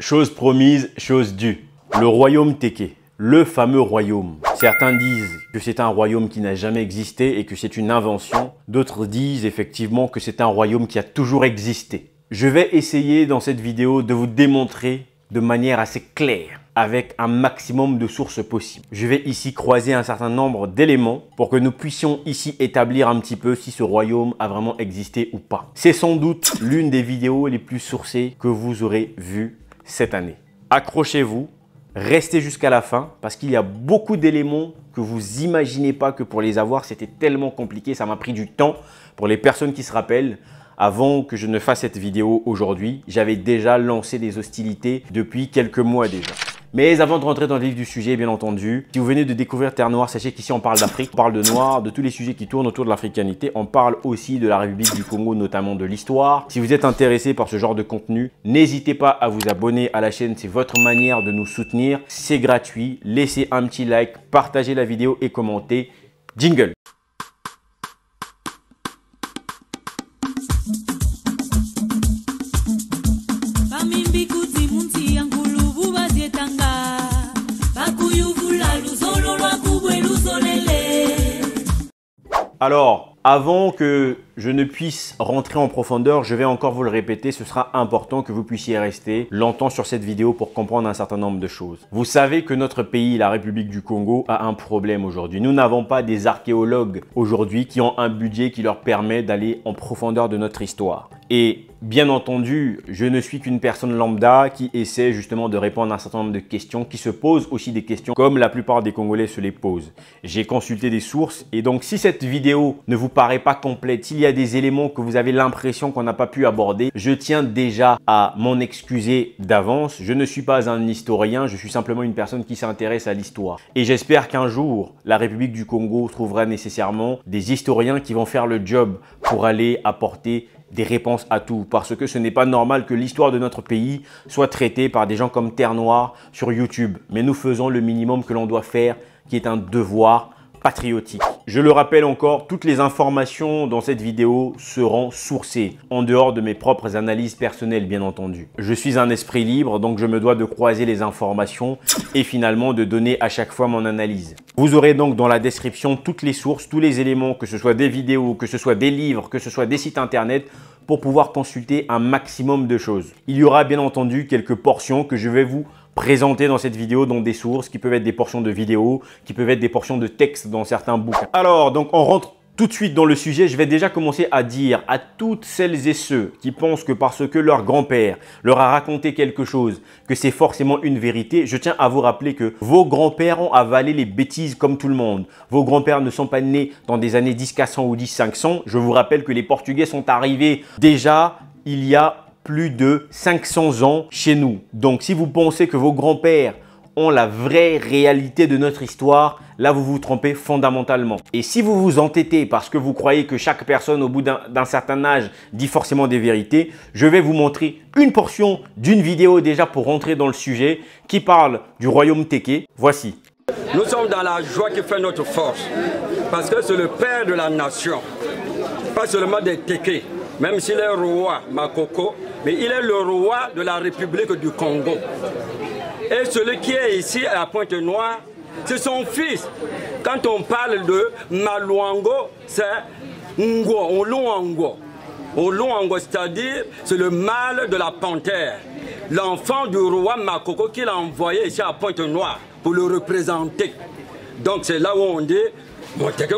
Chose promise, chose due. Le royaume Teke, le fameux royaume. Certains disent que c'est un royaume qui n'a jamais existé et que c'est une invention. D'autres disent effectivement que c'est un royaume qui a toujours existé. Je vais essayer dans cette vidéo de vous démontrer de manière assez claire, avec un maximum de sources possibles. Je vais ici croiser un certain nombre d'éléments pour que nous puissions ici établir un petit peu si ce royaume a vraiment existé ou pas. C'est sans doute l'une des vidéos les plus sourcées que vous aurez vues cette année. Accrochez-vous, restez jusqu'à la fin parce qu'il y a beaucoup d'éléments que vous imaginez pas que pour les avoir, c'était tellement compliqué. Ça m'a pris du temps. Pour les personnes qui se rappellent, avant que je ne fasse cette vidéo aujourd'hui, j'avais déjà lancé des hostilités depuis quelques mois déjà. Mais avant de rentrer dans le vif du sujet, bien entendu, si vous venez de découvrir Terre Noire, sachez qu'ici on parle d'Afrique, on parle de noir, de tous les sujets qui tournent autour de l'africanité. On parle aussi de la République du Congo, notamment de l'histoire. Si vous êtes intéressé par ce genre de contenu, n'hésitez pas à vous abonner à la chaîne. C'est votre manière de nous soutenir. C'est gratuit. Laissez un petit like, partagez la vidéo et commentez. Jingle! Alors, avant que je ne puisse rentrer en profondeur, je vais encore vous le répéter, ce sera important que vous puissiez rester longtemps sur cette vidéo pour comprendre un certain nombre de choses. Vous savez que notre pays, la République du Congo, a un problème aujourd'hui. Nous n'avons pas des archéologues aujourd'hui qui ont un budget qui leur permet d'aller en profondeur de notre histoire. Et bien entendu, je ne suis qu'une personne lambda qui essaie justement de répondre à un certain nombre de questions, qui se pose aussi des questions comme la plupart des Congolais se les posent. J'ai consulté des sources et donc si cette vidéo ne vous paraît pas complète, s'il y a des éléments que vous avez l'impression qu'on n'a pas pu aborder, je tiens déjà à m'en excuser d'avance. Je ne suis pas un historien, je suis simplement une personne qui s'intéresse à l'histoire. Et j'espère qu'un jour, la République du Congo trouvera nécessairement des historiens qui vont faire le job pour aller apporter des réponses à tout, parce que ce n'est pas normal que l'histoire de notre pays soit traitée par des gens comme Terre Noire sur YouTube. Mais nous faisons le minimum que l'on doit faire, qui est un devoir patriotique. Je le rappelle encore, toutes les informations dans cette vidéo seront sourcées, en dehors de mes propres analyses personnelles, bien entendu. Je suis un esprit libre, donc je me dois de croiser les informations et finalement de donner à chaque fois mon analyse. Vous aurez donc dans la description toutes les sources, tous les éléments, que ce soit des vidéos, que ce soit des livres, que ce soit des sites internet, pour pouvoir consulter un maximum de choses. Il y aura bien entendu quelques portions que je vais vous présenter dans cette vidéo, dont des sources qui peuvent être des portions de vidéos, qui peuvent être des portions de texte dans certains bouquins. Alors, donc on rentre tout de suite dans le sujet. Je vais déjà commencer à dire à toutes celles et ceux qui pensent que parce que leur grand-père leur a raconté quelque chose, que c'est forcément une vérité. Je tiens à vous rappeler que vos grands-pères ont avalé les bêtises comme tout le monde. Vos grands-pères ne sont pas nés dans des années 10-400 ou 10-500. Je vous rappelle que les Portugais sont arrivés déjà il y a plus de 500 ans chez nous. Donc, si vous pensez que vos grands-pères ont la vraie réalité de notre histoire, là, vous vous trompez fondamentalement. Et si vous vous entêtez parce que vous croyez que chaque personne au bout d'un certain âge dit forcément des vérités, je vais vous montrer une portion d'une vidéo déjà pour rentrer dans le sujet qui parle du royaume Teke. Voici. Nous sommes dans la joie qui fait notre force parce que c'est le père de la nation, pas seulement des Teke. Même s'il est roi Makoko, mais il est le roi de la République du Congo. Et celui qui est ici à Pointe-Noire, c'est son fils. Quand on parle de Maluango, c'est Ngo, Oluango. Oluango, c'est-à-dire, c'est le mâle de la panthère. L'enfant du roi Makoko qu'il a envoyé ici à Pointe-Noire pour le représenter. Donc c'est là où on dit, donc c'est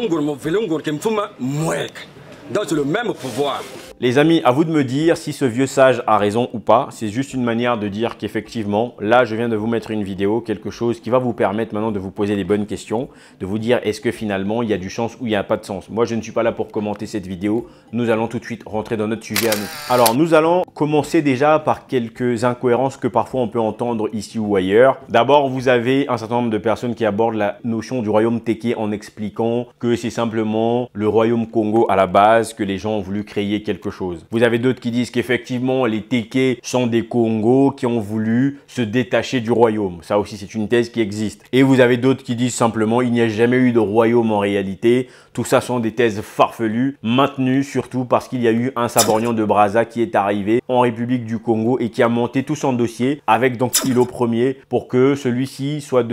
le même pouvoir. Les amis, à vous de me dire si ce vieux sage a raison ou pas. C'est juste une manière de dire qu'effectivement, là, je viens de vous mettre une vidéo, quelque chose qui va vous permettre maintenant de vous poser des bonnes questions, de vous dire est-ce que finalement, il y a du sens ou il n'y a pas de sens. Moi, je ne suis pas là pour commenter cette vidéo. Nous allons tout de suite rentrer dans notre sujet à nous. Alors, nous allons commencer déjà par quelques incohérences que parfois on peut entendre ici ou ailleurs. D'abord, vous avez un certain nombre de personnes qui abordent la notion du royaume Teke en expliquant que c'est simplement le royaume Congo à la base, que les gens ont voulu créer quelque chose. Vous avez d'autres qui disent qu'effectivement, les Téké sont des Congos qui ont voulu se détacher du royaume. Ça aussi, c'est une thèse qui existe. Et vous avez d'autres qui disent simplement, il n'y a jamais eu de royaume en réalité. Tout ça sont des thèses farfelues, maintenues surtout parce qu'il y a eu un Saborgnan de Brazza qui est arrivé en République du Congo et qui a monté tout son dossier avec donc Hilo Ier pour que celui-ci soit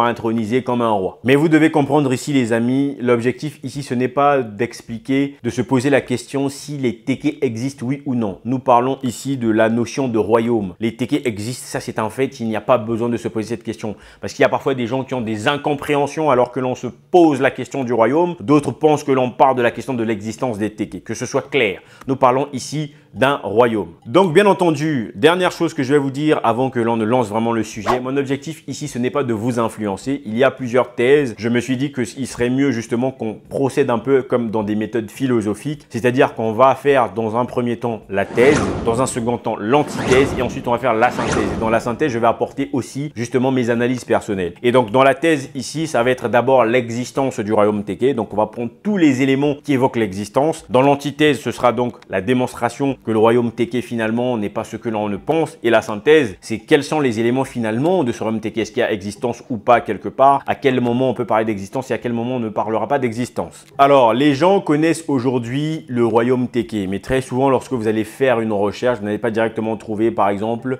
intronisé comme un roi. Mais vous devez comprendre ici les amis, l'objectif ici ce n'est pas d'expliquer, de se poser la question si les Téké existent oui ou non. Nous parlons ici de la notion de royaume. Les Téké existent, ça c'est un fait, il n'y a pas besoin de se poser cette question. Parce qu'il y a parfois des gens qui ont des incompréhensions alors que l'on se pose la question du royaume. D'autres pensent que l'on parle de la question de l'existence des Téké. Que ce soit clair, nous parlons ici d'un royaume. Donc bien entendu, dernière chose que je vais vous dire avant que l'on ne lance vraiment le sujet, mon objectif ici ce n'est pas de vous influencer, il y a plusieurs thèses, je me suis dit qu'il serait mieux justement qu'on procède un peu comme dans des méthodes philosophiques, c'est-à-dire qu'on va faire dans un premier temps la thèse, dans un second temps l'antithèse et ensuite on va faire la synthèse. Et dans la synthèse, je vais apporter aussi justement mes analyses personnelles. Et donc dans la thèse ici, ça va être d'abord l'existence du royaume Téké, donc on va prendre tous les éléments qui évoquent l'existence. Dans l'antithèse, ce sera donc la démonstration que le royaume Téké finalement n'est pas ce que l'on ne pense. Et la synthèse, c'est quels sont les éléments finalement de ce royaume Téké. Est-ce qu'il y a existence ou pas quelque part? À quel moment on peut parler d'existence et à quel moment on ne parlera pas d'existence? Alors, les gens connaissent aujourd'hui le royaume Téké, mais très souvent lorsque vous allez faire une recherche, vous n'allez pas directement trouver par exemple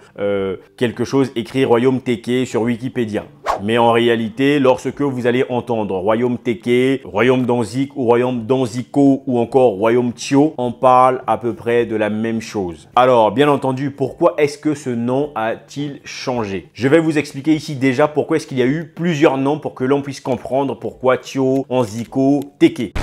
quelque chose écrit royaume Téké sur Wikipédia. Mais en réalité, lorsque vous allez entendre royaume Téké, royaume d'Anzik ou royaume d'Anziko ou encore royaume Tio, on parle à peu près de la même chose. Alors, bien entendu, pourquoi est-ce que ce nom a-t-il changé? Je vais vous expliquer ici déjà pourquoi est-ce qu'il y a eu plusieurs noms pour que l'on puisse comprendre pourquoi Tio, Anziko, Téké.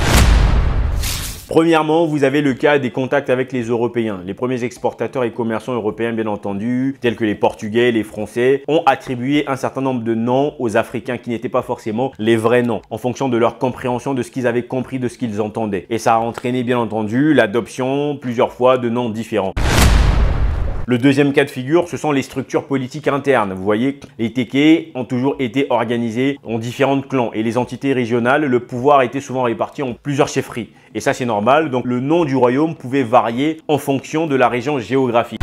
Premièrement, vous avez le cas des contacts avec les Européens. Les premiers exportateurs et commerçants européens, bien entendu, tels que les Portugais, les Français, ont attribué un certain nombre de noms aux Africains qui n'étaient pas forcément les vrais noms, en fonction de leur compréhension de ce qu'ils avaient compris, de ce qu'ils entendaient. Et ça a entraîné, bien entendu, l'adoption plusieurs fois de noms différents. Le deuxième cas de figure, ce sont les structures politiques internes. Vous voyez, les Téké ont toujours été organisés en différents clans et les entités régionales, le pouvoir était souvent réparti en plusieurs chefferies. Et ça, c'est normal. Donc, le nom du royaume pouvait varier en fonction de la région géographique.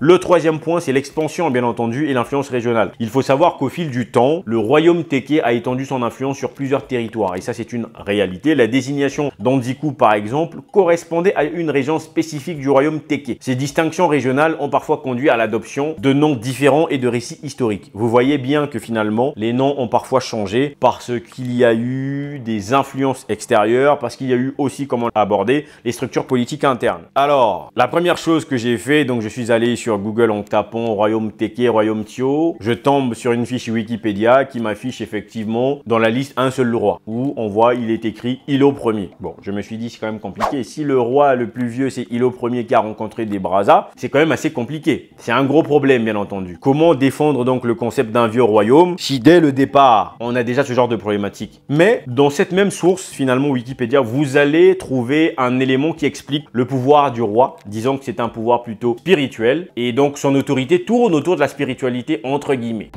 Le troisième point, c'est l'expansion, bien entendu, et l'influence régionale. Il faut savoir qu'au fil du temps, le royaume Téké a étendu son influence sur plusieurs territoires. Et ça, c'est une réalité. La désignation d'Anzikou, par exemple, correspondait à une région spécifique du royaume Téké. Ces distinctions régionales ont parfois conduit à l'adoption de noms différents et de récits historiques. Vous voyez bien que finalement, les noms ont parfois changé parce qu'il y a eu des influences extérieures, parce qu'il y a eu aussi, comme on l'a abordé, les structures politiques internes. Alors, la première chose que j'ai fait, donc je suis allé sur Google en tapant royaume Téké, royaume Tio, je tombe sur une fiche Wikipédia qui m'affiche effectivement dans la liste un seul roi, où on voit il est écrit Hilo Ier. Bon, je me suis dit c'est quand même compliqué. Si le roi le plus vieux c'est Hilo Ier qui a rencontré des Brazza, c'est quand même assez compliqué. C'est un gros problème bien entendu. Comment défendre donc le concept d'un vieux royaume si dès le départ on a déjà ce genre de problématique? Mais dans cette même source finalement Wikipédia, vous allez trouver un élément qui explique le pouvoir du roi, disant que c'est un pouvoir plutôt spirituel. Et donc, son autorité tourne autour de la spiritualité, entre guillemets.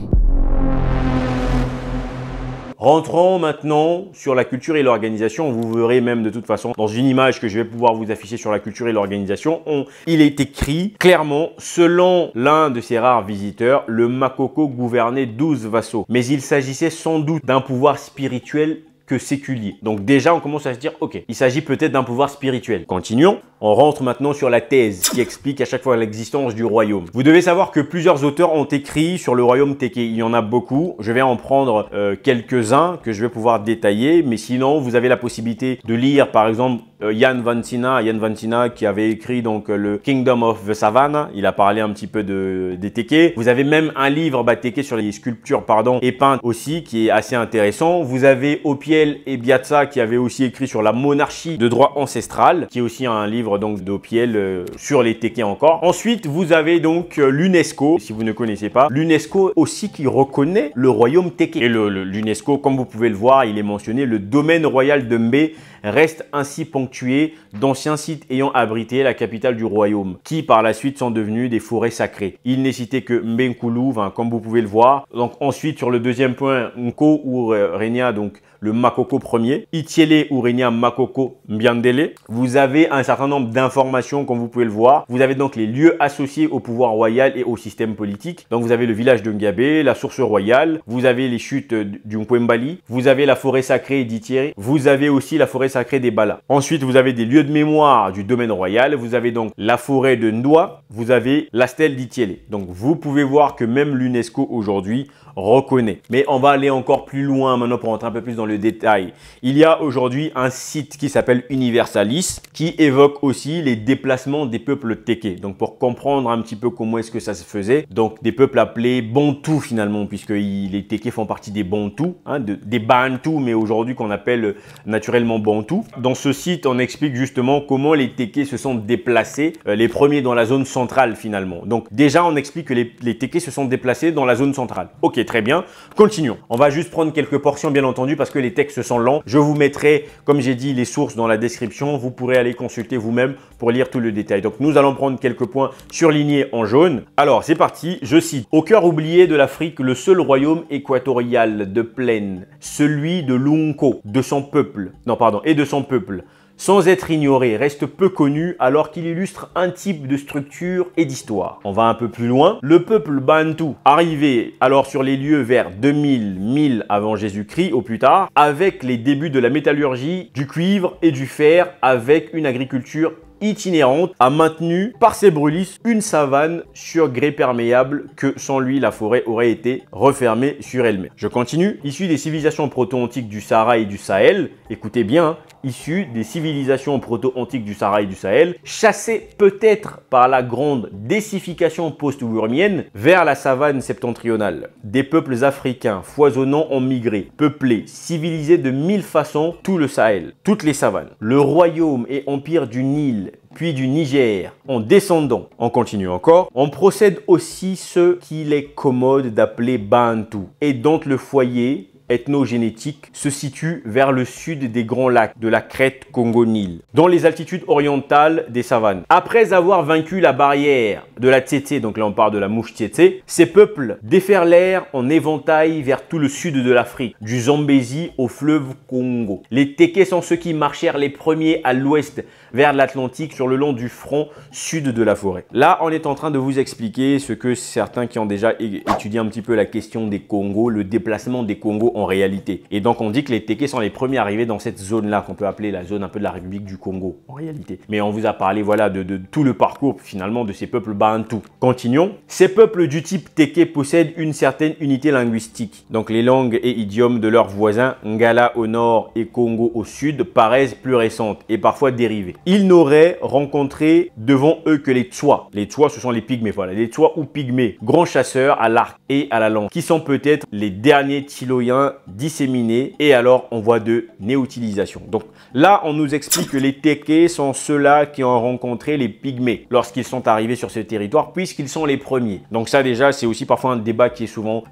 Rentrons maintenant sur la culture et l'organisation. Vous verrez même de toute façon dans une image que je vais pouvoir vous afficher sur la culture et l'organisation. Il est écrit clairement, selon l'un de ces rares visiteurs, le Makoko gouvernait 12 vassaux. Mais il s'agissait sans doute d'un pouvoir spirituel que séculier. Donc déjà, on commence à se dire, ok, il s'agit peut-être d'un pouvoir spirituel. Continuons. On rentre maintenant sur la thèse qui explique à chaque fois l'existence du royaume. Vous devez savoir que plusieurs auteurs ont écrit sur le royaume Téké. Il y en a beaucoup. Je vais en prendre quelques-uns que je vais pouvoir détailler. Mais sinon, vous avez la possibilité de lire par exemple Jan van Sina qui avait écrit donc le Kingdom of the Savannah. Il a parlé un petit peu des Téké. Vous avez même un livre Téké sur les sculptures et peintes aussi qui est assez intéressant. Vous avez Opiel et Biatsa qui avait aussi écrit sur la monarchie de droit ancestral, qui est aussi un livre donc d'Opiel sur les Téké encore. Ensuite, vous avez donc l'UNESCO, si vous ne connaissez pas. L'UNESCO aussi qui reconnaît le royaume Téké. Et l'UNESCO, comme vous pouvez le voir, il est mentionné le domaine royal de Mbé restent ainsi ponctués d'anciens sites ayant abrité la capitale du royaume, qui par la suite sont devenus des forêts sacrées. Il n'est cité que Mbenkulu, comme vous pouvez le voir. Donc ensuite, sur le deuxième point, Nko où régna donc le Makoko Ier, Itiele où régna Makoko Mbiandele. Vous avez un certain nombre d'informations, comme vous pouvez le voir. Vous avez donc les lieux associés au pouvoir royal et au système politique. Donc vous avez le village de Ngabé, la source royale, vous avez les chutes du Mpwembali, vous avez la forêt sacrée d'Itiere, vous avez aussi la forêt sacrée des Bala. Ensuite, vous avez des lieux de mémoire du domaine royal, vous avez donc la forêt de Ndoa, vous avez la stèle d'Itiele. Donc vous pouvez voir que même l'UNESCO aujourd'hui reconnaît. Mais on va aller encore plus loin maintenant pour rentrer un peu plus dans le détail. Il y a aujourd'hui un site qui s'appelle Universalis qui évoque aussi les déplacements des peuples Téké. Donc pour comprendre un petit peu comment est-ce que ça se faisait, donc des peuples appelés Bantous finalement, puisque les Téké font partie des Bantous, des Bantous, mais aujourd'hui qu'on appelle naturellement Bantous. Dans ce site, on explique justement comment les Téké se sont déplacés, les premiers dans la zone centrale finalement. Donc déjà, on explique que les Téké se sont déplacés dans la zone centrale. Ok, très bien. Continuons. On va juste prendre quelques portions, bien entendu, parce que les textes sont lents. Je vous mettrai, comme j'ai dit, les sources dans la description. Vous pourrez aller consulter vous-même pour lire tout le détail. Donc, nous allons prendre quelques points surlignés en jaune. Alors, c'est parti. Je cite. Au cœur oublié de l'Afrique, le seul royaume équatorial de plaine, celui de l'Unko, de son peuple. Non, pardon, et de son peuple. Sans être ignoré, reste peu connu alors qu'il illustre un type de structure et d'histoire. On va un peu plus loin. Le peuple Bantou, arrivé alors sur les lieux vers 2000 avant Jésus-Christ au plus tard, avec les débuts de la métallurgie, du cuivre et du fer, avec une agriculture itinérante, a maintenu par ses brûlis une savane sur grès perméable que sans lui la forêt aurait été refermée sur elle-même. Je continue. Issu des civilisations proto-antiques du Sahara et du Sahel, écoutez bien, issu des civilisations proto-antiques du Sahara et du Sahel, chassés peut-être par la grande désification post-urmienne vers la savane septentrionale. Des peuples africains foisonnants ont migré, peuplés, civilisés de 1000 façons tout le Sahel, toutes les savanes. Le royaume et empire du Nil puis du Niger, en descendant, on continue encore, on procède aussi ce qu'il est commode d'appeler Bantou, et dont le foyer ethnogénétique se situe vers le sud des grands lacs de la crête Congo-Nil, dans les altitudes orientales des savanes. Après avoir vaincu la barrière de la Tsetse, donc là on parle de la mouche Tsetse, ces peuples déferlèrent en éventail vers tout le sud de l'Afrique, du Zambézie au fleuve Congo. Les Téké sont ceux qui marchèrent les premiers à l'ouest vers l'Atlantique sur le long du front sud de la forêt. Là, on est en train de vous expliquer ce que certains qui ont déjà étudié un petit peu la question des Congos, le déplacement des Congos en réalité. Et donc, on dit que les Téké sont les premiers arrivés dans cette zone-là, qu'on peut appeler la zone un peu de la République du Congo, en réalité. Mais on vous a parlé, voilà, de tout le parcours, finalement, de ces peuples bantous. Continuons. Ces peuples du type Téké possèdent une certaine unité linguistique. Donc, les langues et idiomes de leurs voisins, Ngala au nord et Congo au sud, paraissent plus récentes et parfois dérivées. Ils n'auraient rencontré devant eux que les Tswa. Les Tswa, ce sont les pygmées, voilà, les Tswa ou pygmées, grands chasseurs à l'arc et à la lance, qui sont peut-être les derniers Chiloyens disséminés et alors en voie de néo-utilisation. Donc là, on nous explique que les Téké sont ceux-là qui ont rencontré les pygmées lorsqu'ils sont arrivés sur ce territoire, puisqu'ils sont les premiers. Donc ça déjà, c'est aussi parfois un débat qui est souvent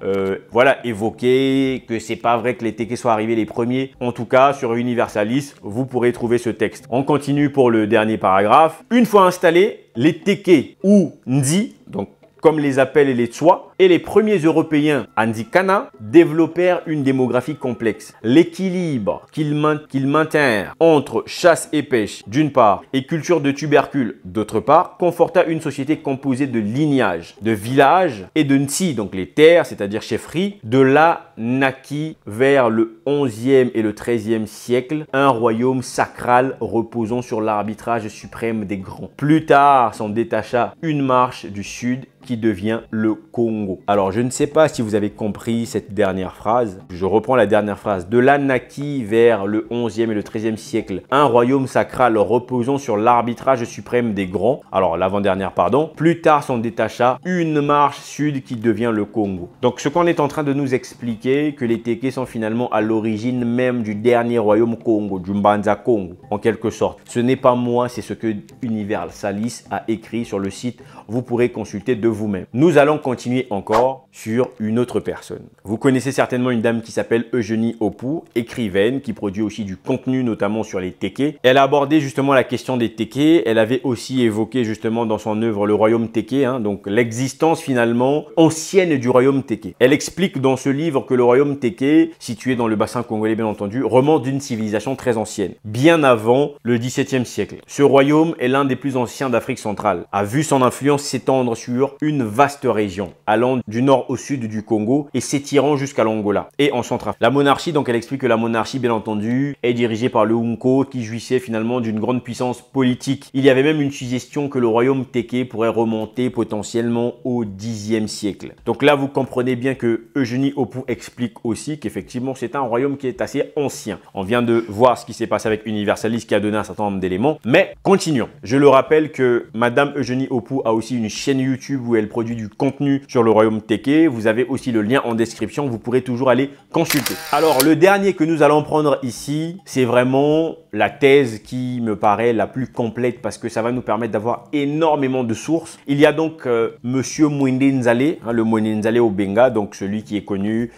voilà, évoqué, que c'est pas vrai que les Téké soient arrivés les premiers. En tout cas, sur Universalis, vous pourrez trouver ce texte. On continue pour le dernier paragraphe. Une fois installés, les Téké ou Ndi, donc comme les appellent les Tswa, et les premiers Européens, Andikana, développèrent une démographie complexe. L'équilibre qu'ils maintinrent entre chasse et pêche, d'une part, et culture de tubercules, d'autre part, conforta une société composée de lignages, de villages et de Ntsi, donc les terres, c'est-à-dire chefferies. De là naquit vers le 11e et le 13e siècle un royaume sacral reposant sur l'arbitrage suprême des grands. Plus tard s'en détacha une marche du sud qui devient le Congo. Alors, je ne sais pas si vous avez compris cette dernière phrase. Je reprends la dernière phrase. De là naquit vers le 11e et le 13e siècle un royaume sacral reposant sur l'arbitrage suprême des grands. Alors, l'avant-dernière, pardon. Plus tard s'en détacha une marche sud qui devient le Congo. Donc, ce qu'on est en train de nous expliquer, que les Téké sont finalement à l'origine même du dernier royaume Congo, du Mbanza Congo, en quelque sorte. Ce n'est pas moi, c'est ce que Universalis a écrit sur le site. Vous pourrez consulter de vous-même. Nous allons continuer encore sur une autre personne. Vous connaissez certainement une dame qui s'appelle Eugénie Opu, écrivaine, qui produit aussi du contenu, notamment sur les Téké. Elle a abordé justement la question des Téké. Elle avait aussi évoqué justement dans son œuvre le royaume Téké, hein, donc l'existence finalement ancienne du royaume Téké. Elle explique dans ce livre que le royaume Téké, situé dans le bassin congolais bien entendu, remonte d'une civilisation très ancienne, bien avant le XVIIe siècle. Ce royaume est l'un des plus anciens d'Afrique centrale, a vu son influence s'étendre sur une vaste région, allant du nord au sud du Congo et s'étirant jusqu'à l'Angola et en Centrafrique. La monarchie, donc elle explique que la monarchie, bien entendu, est dirigée par le Hunko qui jouissait finalement d'une grande puissance politique. Il y avait même une suggestion que le royaume Téké pourrait remonter potentiellement au Xe siècle. Donc là, vous comprenez bien que Eugénie Opu explique aussi qu'effectivement, c'est un royaume qui est assez ancien. On vient de voir ce qui s'est passé avec Universalis qui a donné un certain nombre d'éléments. Mais continuons. Je le rappelle que Madame Eugénie Opu a aussi une chaîne YouTube où elle produit du contenu sur le royaume Téké. Vous avez aussi le lien en description. Vous pourrez toujours aller consulter. Alors, le dernier que nous allons prendre ici, c'est vraiment la thèse qui me paraît la plus complète parce que ça va nous permettre d'avoir énormément de sources. Il y a donc Monsieur Mwende Nzale, hein, le Mwende Nzale Obenga, donc celui qui est connu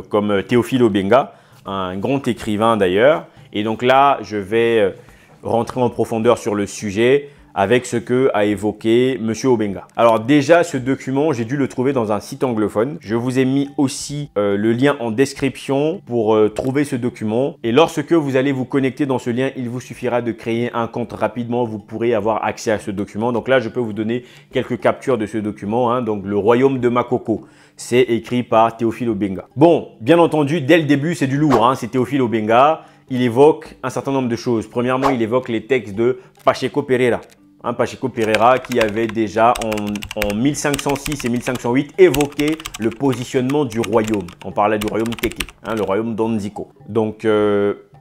comme Théophile Obenga, un grand écrivain d'ailleurs. Et donc là, je vais rentrer en profondeur sur le sujet avec ce que a évoqué Monsieur Obenga. Alors déjà, ce document, j'ai dû le trouver dans un site anglophone. Je vous ai mis aussi le lien en description pour trouver ce document. Et lorsque vous allez vous connecter dans ce lien, il vous suffira de créer un compte rapidement. Vous pourrez avoir accès à ce document. Donc là, je peux vous donner quelques captures de ce document, hein. Donc, le royaume de Makoko. C'est écrit par Théophile Obenga. Bon, bien entendu, dès le début, c'est du lourd, hein. C'est Théophile Obenga. Il évoque un certain nombre de choses. Premièrement, il évoque les textes de Pacheco Pereira. Pacheco Pereira qui avait déjà en 1506 et 1508 évoqué le positionnement du royaume. On parlait du royaume Téké, hein, le royaume d'Onziko. Donc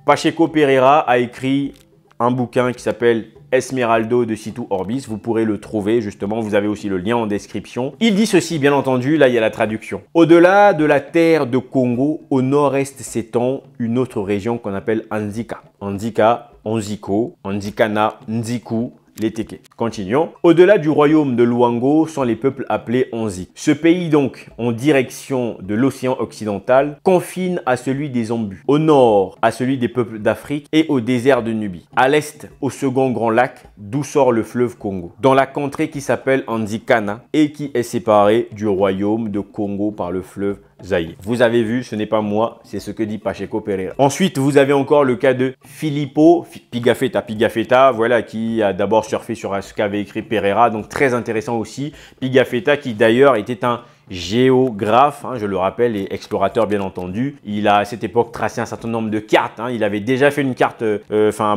Pacheco Pereira a écrit un bouquin qui s'appelle Esmeraldo de Situ Orbis. Vous pourrez le trouver justement, vous avez aussi le lien en description. Il dit ceci, bien entendu, là il y a la traduction. Au-delà de la terre de Congo, au nord-est s'étend une autre région qu'on appelle Anzika. Anzika, Onziko, Anzikana, Nziku, les Téké. Continuons. Au-delà du royaume de Luango sont les peuples appelés Onzi. Ce pays donc, en direction de l'océan occidental, confine à celui des Ombus. Au nord, à celui des peuples d'Afrique et au désert de Nubie. À l'est, au second grand lac, d'où sort le fleuve Congo. Dans la contrée qui s'appelle Anzikana et qui est séparée du royaume de Congo par le fleuve Zaïre. Vous avez vu, ce n'est pas moi, c'est ce que dit Pacheco Pereira. Ensuite, vous avez encore le cas de Filippo Pigafetta, voilà, qui a d'abord surfé sur ce qu'avait écrit Pereira, donc très intéressant aussi. Pigafetta qui d'ailleurs était un géographe, hein, je le rappelle, et explorateur bien entendu. Il a à cette époque tracé un certain nombre de cartes, hein. Il avait déjà fait une carte,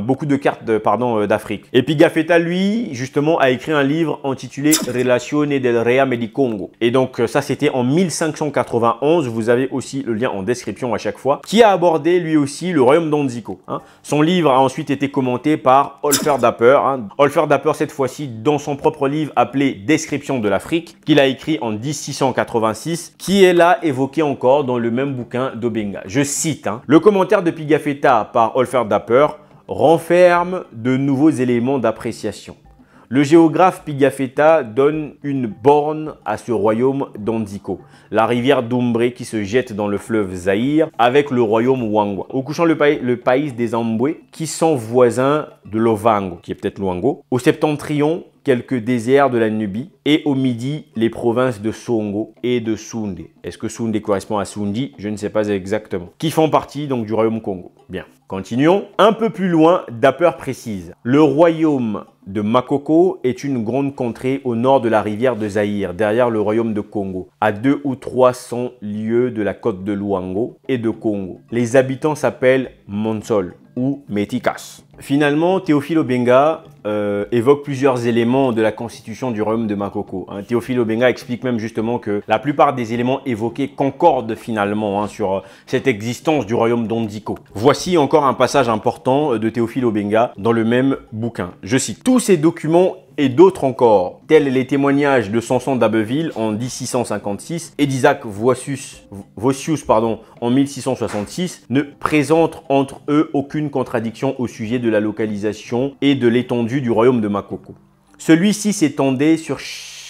beaucoup de cartes d'Afrique. Et Pigafetta, lui, justement, a écrit un livre intitulé Relazione del Reame di Congo. Et donc ça, c'était en 1591. Vous avez aussi le lien en description à chaque fois, qui a abordé lui aussi le royaume d'Onziko, hein. Son livre a ensuite été commenté par Holfer Dapper, hein. Holfer Dapper, cette fois-ci, dans son propre livre appelé Description de l'Afrique, qu'il a écrit en 1686, qui est là évoqué encore dans le même bouquin d'Obenga. Je cite, hein, le commentaire de Pigafetta par Holfer Dapper renferme de nouveaux éléments d'appréciation. Le géographe Pigafetta donne une borne à ce royaume d'Onziko, la rivière Doumbé qui se jette dans le fleuve Zaïre avec le royaume Wangwa. Au couchant, le pays des Amboué qui sont voisins de l'Ovango, qui est peut-être Luango. Au septentrion, quelques déserts de la Nubie et au midi, les provinces de Songo et de Soundé. Est-ce que Soundé correspond à Sundi? Je ne sais pas exactement. Qui font partie donc du royaume Congo. Bien, continuons. Un peu plus loin, Dapper précise. Le royaume de Makoko est une grande contrée au nord de la rivière de Zaïre, derrière le royaume de Congo, à 200 ou 300 lieues de la côte de Luango et de Congo. Les habitants s'appellent Monsol ou Méticas. Finalement, Théophile Obenga évoque plusieurs éléments de la constitution du royaume de Makoko. Théophile Obenga explique même justement que la plupart des éléments évoqués concordent finalement sur cette existence du royaume d'Onziko. Voici encore un passage important de Théophile Obenga dans le même bouquin. Je cite: tous ces documents et d'autres encore, tels les témoignages de Samson d'Abbeville en 1656 et d'Isaac Vossius en 1666, ne présentent entre eux aucune contradiction au sujet de la localisation et de l'étendue du royaume de Makoko. Celui-ci s'étendait sur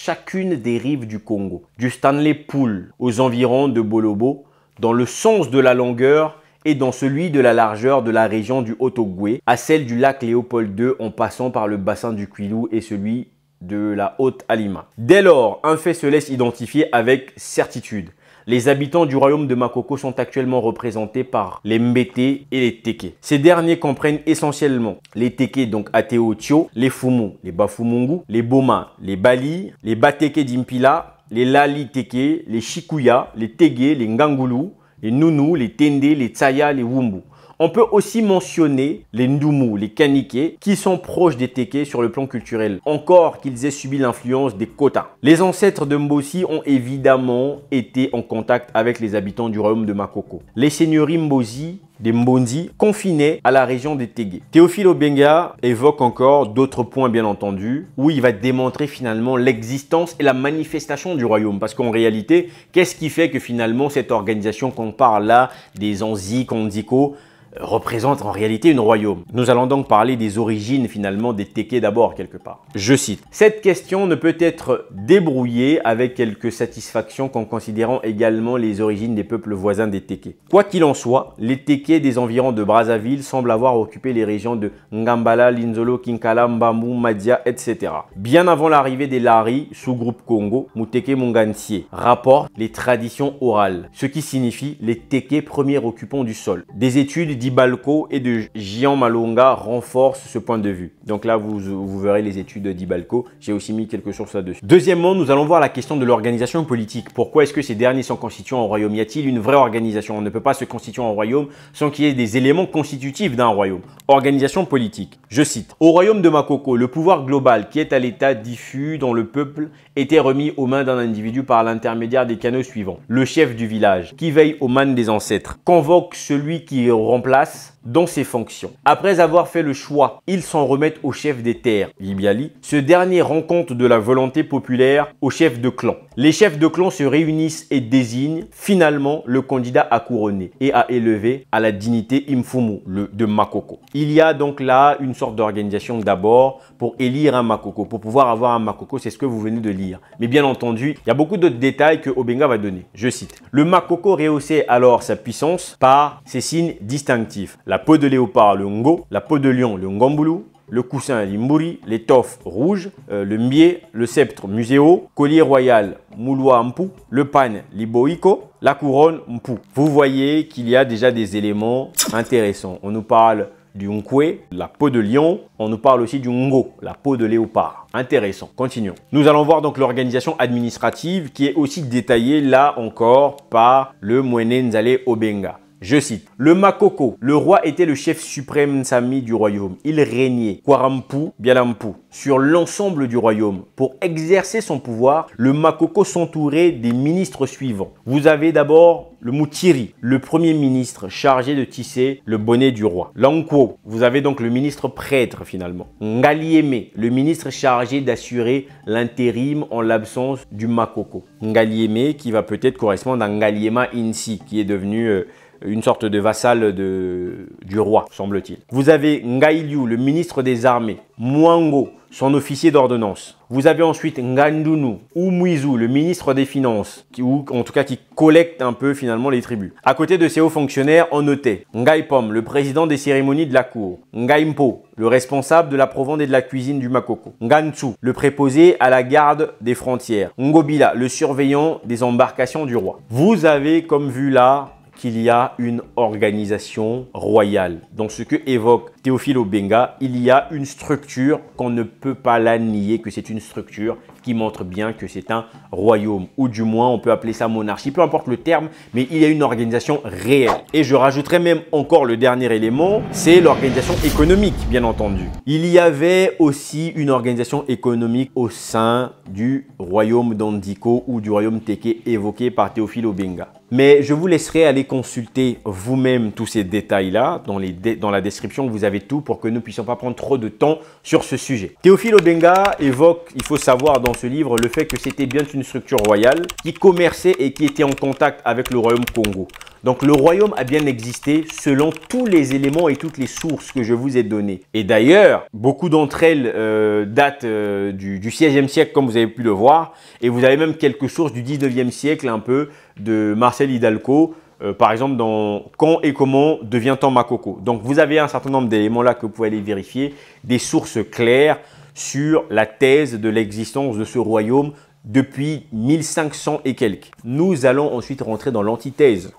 chacune des rives du Congo, du Stanley Pool aux environs de Bolobo, dans le sens de la longueur et dans celui de la largeur de la région du Haut-Ogooué, à celle du lac Léopold II en passant par le bassin du Kwilu et celui de la Haute-Alima. Dès lors, un fait se laisse identifier avec certitude. Les habitants du royaume de Makoko sont actuellement représentés par les Mbete et les Teke. Ces derniers comprennent essentiellement les Teke, donc Ateo Tio, les Fumu, les Bafumungu, les Boma, les Bali, les Bateke d'Impila, les Lali Teke, les Shikuya, les Tege, les Ngangulu, les Nunu, les Tende, les Tsaya, les Wumbu. On peut aussi mentionner les Ndumu, les Kanike, qui sont proches des Teke sur le plan culturel, encore qu'ils aient subi l'influence des Kota. Les ancêtres de Mbosi ont évidemment été en contact avec les habitants du royaume de Makoko. Les seigneuries Mbosi, des Mbondi, confinés à la région des Tege. Théophile Obenga évoque encore d'autres points bien entendu, où il va démontrer finalement l'existence et la manifestation du royaume. Parce qu'en réalité, qu'est-ce qui fait que finalement cette organisation qu'on parle là, des Anzi, Kondiko, représente en réalité un royaume. Nous allons donc parler des origines finalement des Teke d'abord quelque part. Je cite, « Cette question ne peut être débrouillée avec quelque satisfaction qu'en considérant également les origines des peuples voisins des Teke. Quoi qu'il en soit, les Teke des environs de Brazzaville semblent avoir occupé les régions de Ngambala, Linzolo, Kinkala, Mbambu, Madia, etc. Bien avant l'arrivée des Lari, sous-groupe Congo, Muteke Mungansie rapporte les traditions orales, ce qui signifie les Teke premiers occupants du sol. Des études d'Ibalco et de Gian Malonga renforcent ce point de vue. Donc là, vous verrez les études d'Ibalco. J'ai aussi mis quelques sources là-dessus. Deuxièmement, nous allons voir la question de l'organisation politique. Pourquoi est-ce que ces derniers sont constitués en royaume? Y a-t-il une vraie organisation? On ne peut pas se constituer en royaume sans qu'il y ait des éléments constitutifs d'un royaume. Organisation politique. Je cite. Au royaume de Makoko, le pouvoir global qui est à l'état diffus dans le peuple était remis aux mains d'un individu par l'intermédiaire des canaux suivants. Le chef du village, qui veille aux manes des ancêtres, convoque celui qui remplace dans ses fonctions. Après avoir fait le choix, ils s'en remettent au chef des terres, Libiali. Ce dernier rend compte de la volonté populaire au chef de clan. Les chefs de clan se réunissent et désignent finalement le candidat à couronner et à élever à la dignité Imfumu, de Makoko. Il y a donc là une sorte d'organisation d'abord pour élire un Makoko. Pour pouvoir avoir un Makoko, c'est ce que vous venez de lire. Mais bien entendu, il y a beaucoup d'autres détails que Obenga va donner. Je cite. Le Makoko rehaussait alors sa puissance par ses signes distinctifs. La peau de léopard, le Ngo, la peau de lion, le Ngombulu, le coussin, l'imburi, l'étoffe rouge, le mbié, le sceptre, muséo, collier royal, mouloua mpu, le pan, liboïko, la couronne, mpu. Vous voyez qu'il y a déjà des éléments intéressants. On nous parle du Nkwe, la peau de lion. On nous parle aussi du Ngo, la peau de léopard. Intéressant. Continuons. Nous allons voir donc l'organisation administrative qui est aussi détaillée là encore par le Mwene Nzale Obenga. Je cite, le Makoko, le roi était le chef suprême Nsami du royaume. Il régnait, Kwarampu, Bialampu, sur l'ensemble du royaume. Pour exercer son pouvoir, le Makoko s'entourait des ministres suivants. Vous avez d'abord le Mutiri, le premier ministre chargé de tisser le bonnet du roi. Lankwo, vous avez donc le ministre prêtre finalement. Ngalieme, le ministre chargé d'assurer l'intérim en l'absence du Makoko. Ngalieme qui va peut-être correspondre à Ngaliema Insi qui est devenu une sorte de vassal du roi, semble-t-il. Vous avez Ngailiu, le ministre des armées. Mwango, son officier d'ordonnance. Vous avez ensuite Ngandunu ou Muizu, le ministre des Finances, ou en tout cas qui collecte un peu finalement les tribus. À côté de ces hauts fonctionnaires, on notait Ngaipom, le président des cérémonies de la cour. Ngaimpo, le responsable de la provende et de la cuisine du Makoko. Ngantsu, le préposé à la garde des frontières. Ngobila, le surveillant des embarcations du roi. Vous avez comme vu là qu'il y a une organisation royale. Dans ce que évoque Théophile Obenga, il y a une structure qu'on ne peut pas la nier, que c'est une structure qui montre bien que c'est un royaume, ou du moins on peut appeler ça monarchie, peu importe le terme, mais il y a une organisation réelle. Et je rajouterai même encore le dernier élément, c'est l'organisation économique, bien entendu. Il y avait aussi une organisation économique au sein du royaume d'Andiko ou du royaume Teke évoqué par Théophile Obenga. Mais je vous laisserai aller consulter vous-même tous ces détails-là. Dans la description, vous avez tout pour que nous ne puissions pas prendre trop de temps sur ce sujet. Théophile Obenga évoque, il faut savoir dans ce livre, le fait que c'était bien une structure royale qui commerçait et qui était en contact avec le royaume Congo. Donc le royaume a bien existé selon tous les éléments et toutes les sources que je vous ai données. Et d'ailleurs, beaucoup d'entre elles datent du 16e siècle comme vous avez pu le voir. Et vous avez même quelques sources du 19e siècle un peu de Marcel Hidalgo. Par exemple, dans Quand et comment devient-on Makoko. Donc, vous avez un certain nombre d'éléments là que vous pouvez aller vérifier, des sources claires sur la thèse de l'existence de ce royaume depuis 1500 et quelques. Nous allons ensuite rentrer dans l'antithèse.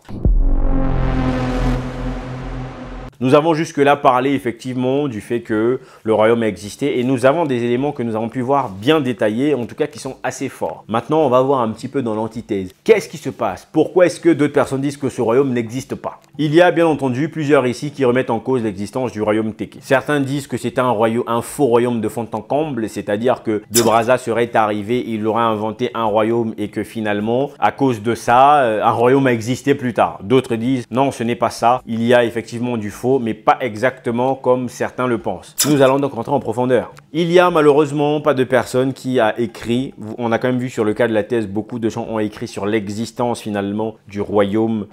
Nous avons jusque-là parlé effectivement du fait que le royaume a existé et nous avons des éléments que nous avons pu voir bien détaillés, en tout cas qui sont assez forts. Maintenant, on va voir un petit peu dans l'antithèse. Qu'est-ce qui se passe? Pourquoi est-ce que d'autres personnes disent que ce royaume n'existe pas? Il y a bien entendu plusieurs ici qui remettent en cause l'existence du royaume Téké. Certains disent que c'est un faux royaume de fond en comble, c'est-à-dire que De Brazza serait arrivé, il aurait inventé un royaume et que finalement, à cause de ça, un royaume a existé plus tard. D'autres disent non, ce n'est pas ça, il y a effectivement du faux, mais pas exactement comme certains le pensent. Nous allons donc rentrer en profondeur. Il y a malheureusement pas de personne qui a écrit, on a quand même vu sur le cas de la thèse, beaucoup de gens ont écrit sur l'existence finalement du royaume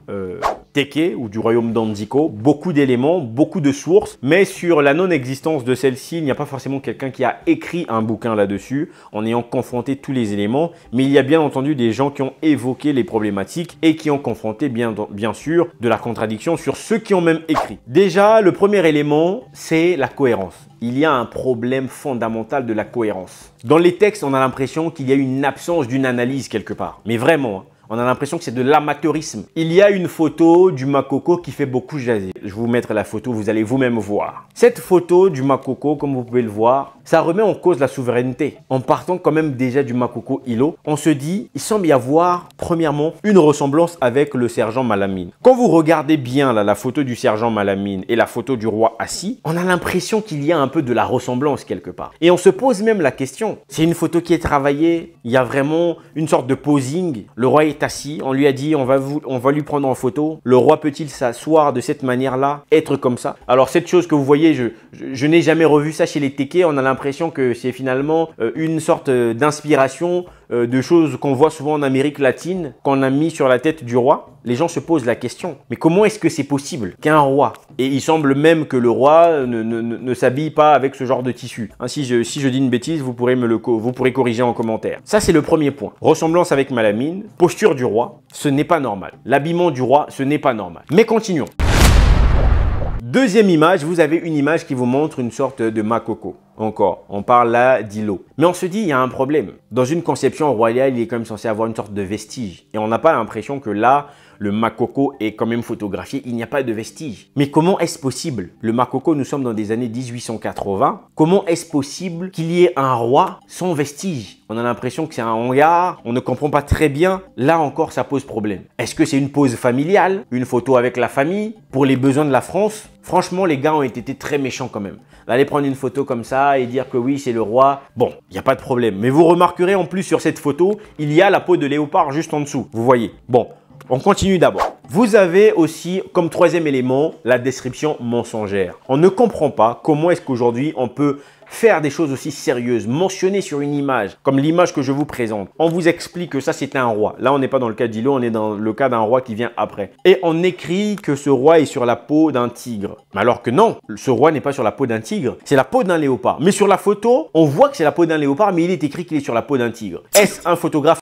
Téké ou du royaume d'Andiko, beaucoup d'éléments, beaucoup de sources, mais sur la non-existence de celle-ci, il n'y a pas forcément quelqu'un qui a écrit un bouquin là-dessus en ayant confronté tous les éléments, mais il y a bien entendu des gens qui ont évoqué les problématiques et qui ont confronté bien sûr de la contradiction sur ceux qui ont même écrit. Déjà, le premier élément, c'est la cohérence. Il y a un problème fondamental de la cohérence. Dans les textes, on a l'impression qu'il y a une absence d'une analyse quelque part. Mais vraiment, hein. On a l'impression que c'est de l'amateurisme. Il y a une photo du Makoko qui fait beaucoup jaser. Je vais vous mettre la photo, vous allez vous-même voir. Cette photo du Makoko, comme vous pouvez le voir, ça remet en cause la souveraineté. En partant quand même déjà du Makoko Ilo, on se dit, il semble y avoir, premièrement, une ressemblance avec le sergent Malamine. Quand vous regardez bien là, la photo du sergent Malamine et la photo du roi assis, on a l'impression qu'il y a un peu de la ressemblance quelque part. Et on se pose même la question, c'est une photo qui est travaillée, il y a vraiment une sorte de posing, le roi est assis, on lui a dit on va lui prendre en photo. Le roi peut-il s'asseoir de cette manière-là, être comme ça? Alors cette chose que vous voyez, je n'ai jamais revu ça chez les Téké, on a l'impression que c'est finalement une sorte d'inspiration de choses qu'on voit souvent en Amérique latine, qu'on a mis sur la tête du roi. Les gens se posent la question, mais comment est-ce que c'est possible qu'un roi, et il semble même que le roi ne s'habille pas avec ce genre de tissu. Hein, si je dis une bêtise, vous pourrez corriger en commentaire. Ça, c'est le premier point. Ressemblance avec Malamine, posture du roi, ce n'est pas normal. L'habillement du roi, ce n'est pas normal. Mais continuons. Deuxième image, vous avez une image qui vous montre une sorte de Makoko. Encore, on parle là d'îlot. Mais on se dit, il y a un problème. Dans une conception royale, il est quand même censé avoir une sorte de vestige. Et on n'a pas l'impression que là, le Makoko est quand même photographié, il n'y a pas de vestige. Mais comment est-ce possible? Le Makoko, nous sommes dans des années 1880. Comment est-ce possible qu'il y ait un roi sans vestige? On a l'impression que c'est un hangar, on ne comprend pas très bien. Là encore, ça pose problème. Est-ce que c'est une pose familiale? Une photo avec la famille? Pour les besoins de la France? Franchement, les gars ont été très méchants quand même. Aller prendre une photo comme ça et dire que oui, c'est le roi. Bon, il n'y a pas de problème. Mais vous remarquerez en plus sur cette photo, il y a la peau de léopard juste en dessous. Vous voyez? Bon. On continue d'abord. Vous avez aussi comme troisième élément la description mensongère. On ne comprend pas comment est-ce qu'aujourd'hui on peut faire des choses aussi sérieuses, mentionner sur une image, comme l'image que je vous présente. On vous explique que ça c'est un roi. Là on n'est pas dans le cas d'Ilo, on est dans le cas d'un roi qui vient après. Et on écrit que ce roi est sur la peau d'un tigre. Alors que non, ce roi n'est pas sur la peau d'un tigre, c'est la peau d'un léopard. Mais sur la photo, on voit que c'est la peau d'un léopard, mais il est écrit qu'il est sur la peau d'un tigre. Est-ce un photographe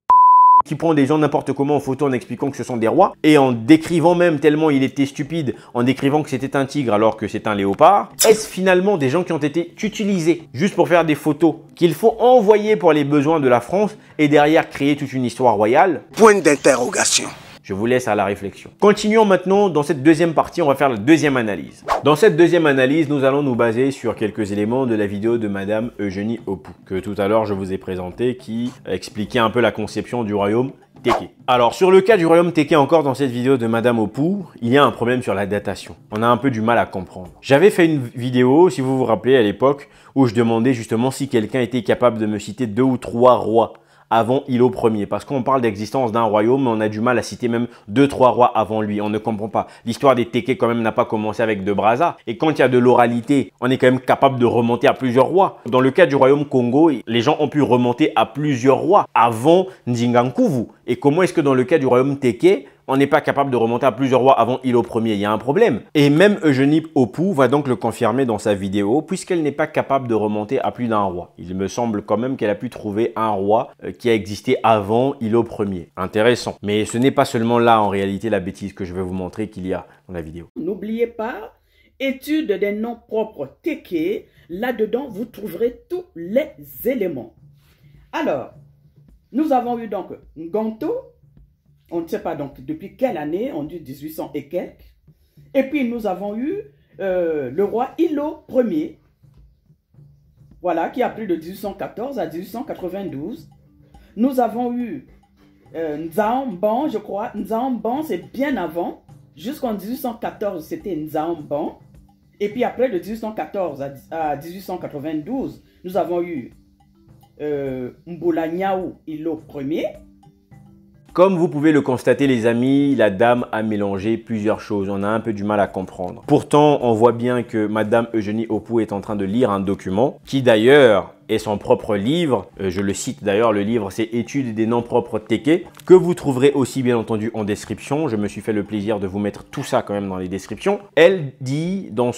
qui prend des gens n'importe comment en photo en expliquant que ce sont des rois et en décrivant même tellement il était stupide en décrivant que c'était un tigre alors que c'est un léopard? Est-ce finalement des gens qui ont été utilisés juste pour faire des photos qu'il faut envoyer pour les besoins de la France et derrière créer toute une histoire royale? Point d'interrogation. Je vous laisse à la réflexion. Continuons maintenant dans cette deuxième partie, on va faire la deuxième analyse. Dans cette deuxième analyse, nous allons nous baser sur quelques éléments de la vidéo de Madame Eugénie Opou, que tout à l'heure je vous ai présenté, qui expliquait un peu la conception du royaume Téké. Alors sur le cas du royaume Téké encore dans cette vidéo de Madame Opou, il y a un problème sur la datation. On a un peu du mal à comprendre. J'avais fait une vidéo, si vous vous rappelez à l'époque, où je demandais justement si quelqu'un était capable de me citer 2 ou 3 rois avant Ilo Ier, parce qu'on parle d'existence d'un royaume, mais on a du mal à citer même 2-3 rois avant lui, on ne comprend pas. L'histoire des Téké quand même n'a pas commencé avec De Brazza, et quand il y a de l'oralité, on est quand même capable de remonter à plusieurs rois. Dans le cas du royaume Congo, les gens ont pu remonter à plusieurs rois avant Ndingankuvu. Et comment est-ce que dans le cas du royaume Téké, on n'est pas capable de remonter à plusieurs rois avant Ilo Ier, il y a un problème. Et même Eugénie Opu va donc le confirmer dans sa vidéo, puisqu'elle n'est pas capable de remonter à plus d'un roi. Il me semble quand même qu'elle a pu trouver un roi qui a existé avant Ilo Ier. Intéressant. Mais ce n'est pas seulement là, en réalité, la bêtise que je vais vous montrer qu'il y a dans la vidéo. N'oubliez pas, étude des noms propres Téké. Là-dedans, vous trouverez tous les éléments. Alors, nous avons eu donc Nganto. On ne sait pas donc depuis quelle année, on dit 1800 et quelques. Et puis nous avons eu le roi Ilo Ier. Voilà, qui a pris de 1814 à 1892. Nous avons eu Nzaomban, je crois. Nzaomban, c'est bien avant. Jusqu'en 1814, c'était Nzaomban. Et puis après, de 1814 à 1892, nous avons eu Mbulanyao Ilo Ier. Comme vous pouvez le constater les amis, la dame a mélangé plusieurs choses. On a un peu du mal à comprendre. Pourtant, on voit bien que Madame Eugénie Opu est en train de lire un document qui d'ailleurs est son propre livre. Je le cite d'ailleurs, le livre c'est Études des noms propres Téké, que vous trouverez aussi bien entendu en description. Je me suis fait le plaisir de vous mettre tout ça quand même dans les descriptions. Elle dit dans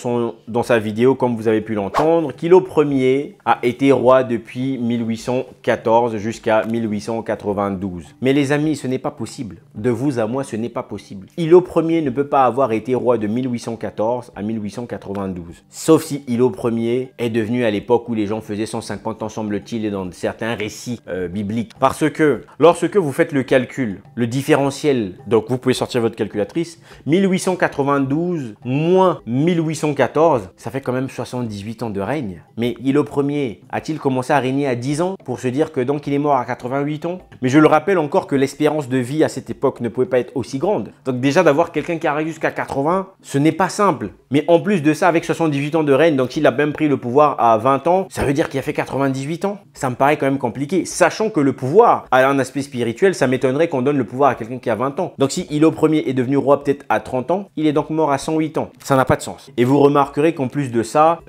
sa vidéo, comme vous avez pu l'entendre, qu'Ilo Ier a été roi depuis 1814 jusqu'à 1892. Mais les amis, ce n'est pas possible. De vous à moi, ce n'est pas possible. Ilo Ier ne peut pas avoir été roi de 1814 à 1892. Sauf si Ilo Ier est devenu à l'époque où les gens faisaient 150 ans, semble-t-il, dans certains récits bibliques. Parce que lorsque vous faites le calcul, le différentiel, donc vous pouvez sortir votre calculatrice, 1892 moins 1814, ça fait quand même 78 ans de règne. Mais Ilo Ier a-t-il commencé à régner à 10 ans pour se dire que donc il est mort à 88 ans? Mais je le rappelle encore que l'espérance de vie à cette époque ne pouvait pas être aussi grande. Donc déjà d'avoir quelqu'un qui arrive jusqu'à 80, ce n'est pas simple. Mais en plus de ça, avec 78 ans de règne, donc s'il a même pris le pouvoir à 20 ans, ça veut dire qu'il a fait 98 ans. Ça me paraît quand même compliqué. Sachant que le pouvoir a un aspect spirituel, ça m'étonnerait qu'on donne le pouvoir à quelqu'un qui a 20 ans. Donc si Ilo Ier est devenu roi peut-être à 30 ans, il est donc mort à 108 ans. Ça n'a pas de sens. Et vous remarquerez qu'en plus de ça,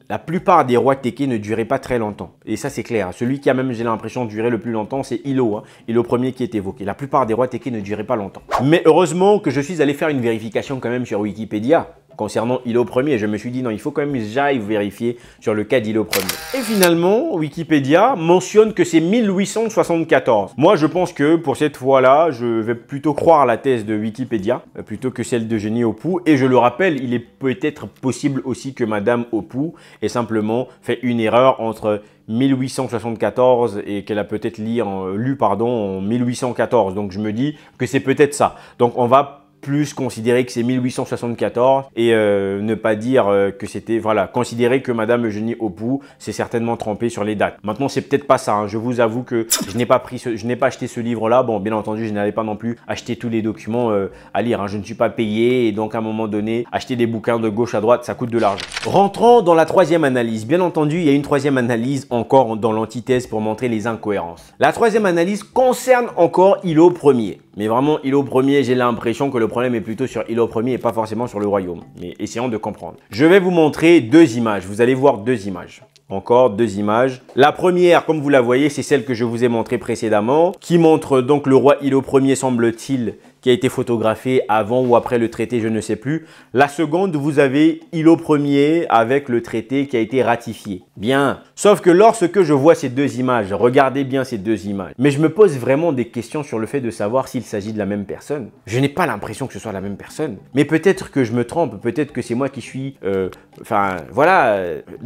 la plupart des rois Téké ne duraient pas très longtemps. Et ça c'est clair. Celui qui a même, j'ai l'impression, duré le plus longtemps, c'est Ilo. Ilo Ier qui est évoqué. La plupart des rois Téké ne duraient pas longtemps. Mais heureusement que je suis allé faire une vérification quand même sur Wikipédia concernant Ilo Ier. Je me suis dit non, il faut quand même que j'aille vérifier sur le cas d'Ilo Ier. Et finalement, Wikipédia mentionne que c'est 1874. Moi, je pense que pour cette fois-là, je vais plutôt croire la thèse de Wikipédia plutôt que celle d'Eugénie Opu. Et je le rappelle, il est peut-être possible aussi que Madame Opu ait simplement fait une erreur entre 1874 et qu'elle a peut-être lu en 1814. Donc, je me dis que c'est peut-être ça. Donc, on va plus considérer que c'est 1874 et ne pas dire que c'était, voilà, considérer que Madame Eugénie Opu s'est certainement trompée sur les dates. Maintenant, c'est peut-être pas ça, hein. Je vous avoue que je n'ai pas acheté ce livre-là. Bon, bien entendu, je n'avais pas non plus acheté tous les documents à lire, hein. Je ne suis pas payé et donc à un moment donné, acheter des bouquins de gauche à droite, ça coûte de l'argent. Rentrons dans la troisième analyse. Bien entendu, il y a une troisième analyse encore dans l'antithèse pour montrer les incohérences. La troisième analyse concerne encore Ilo Ier. Mais vraiment, Ilo Ier, j'ai l'impression que le problème est plutôt sur Ilo Ier et pas forcément sur le royaume. Mais essayons de comprendre. Je vais vous montrer deux images. Vous allez voir deux images. Encore deux images. La première, comme vous la voyez, c'est celle que je vous ai montrée précédemment, qui montre donc le roi Ilo Ier, semble-t-il, qui a été photographié avant ou après le traité, je ne sais plus. La seconde, vous avez Ilo Ier avec le traité qui a été ratifié. Bien. Sauf que lorsque je vois ces deux images, regardez bien ces deux images, mais je me pose vraiment des questions sur le fait de savoir s'il s'agit de la même personne. Je n'ai pas l'impression que ce soit la même personne. Mais peut-être que je me trompe, peut-être que c'est moi qui suis... de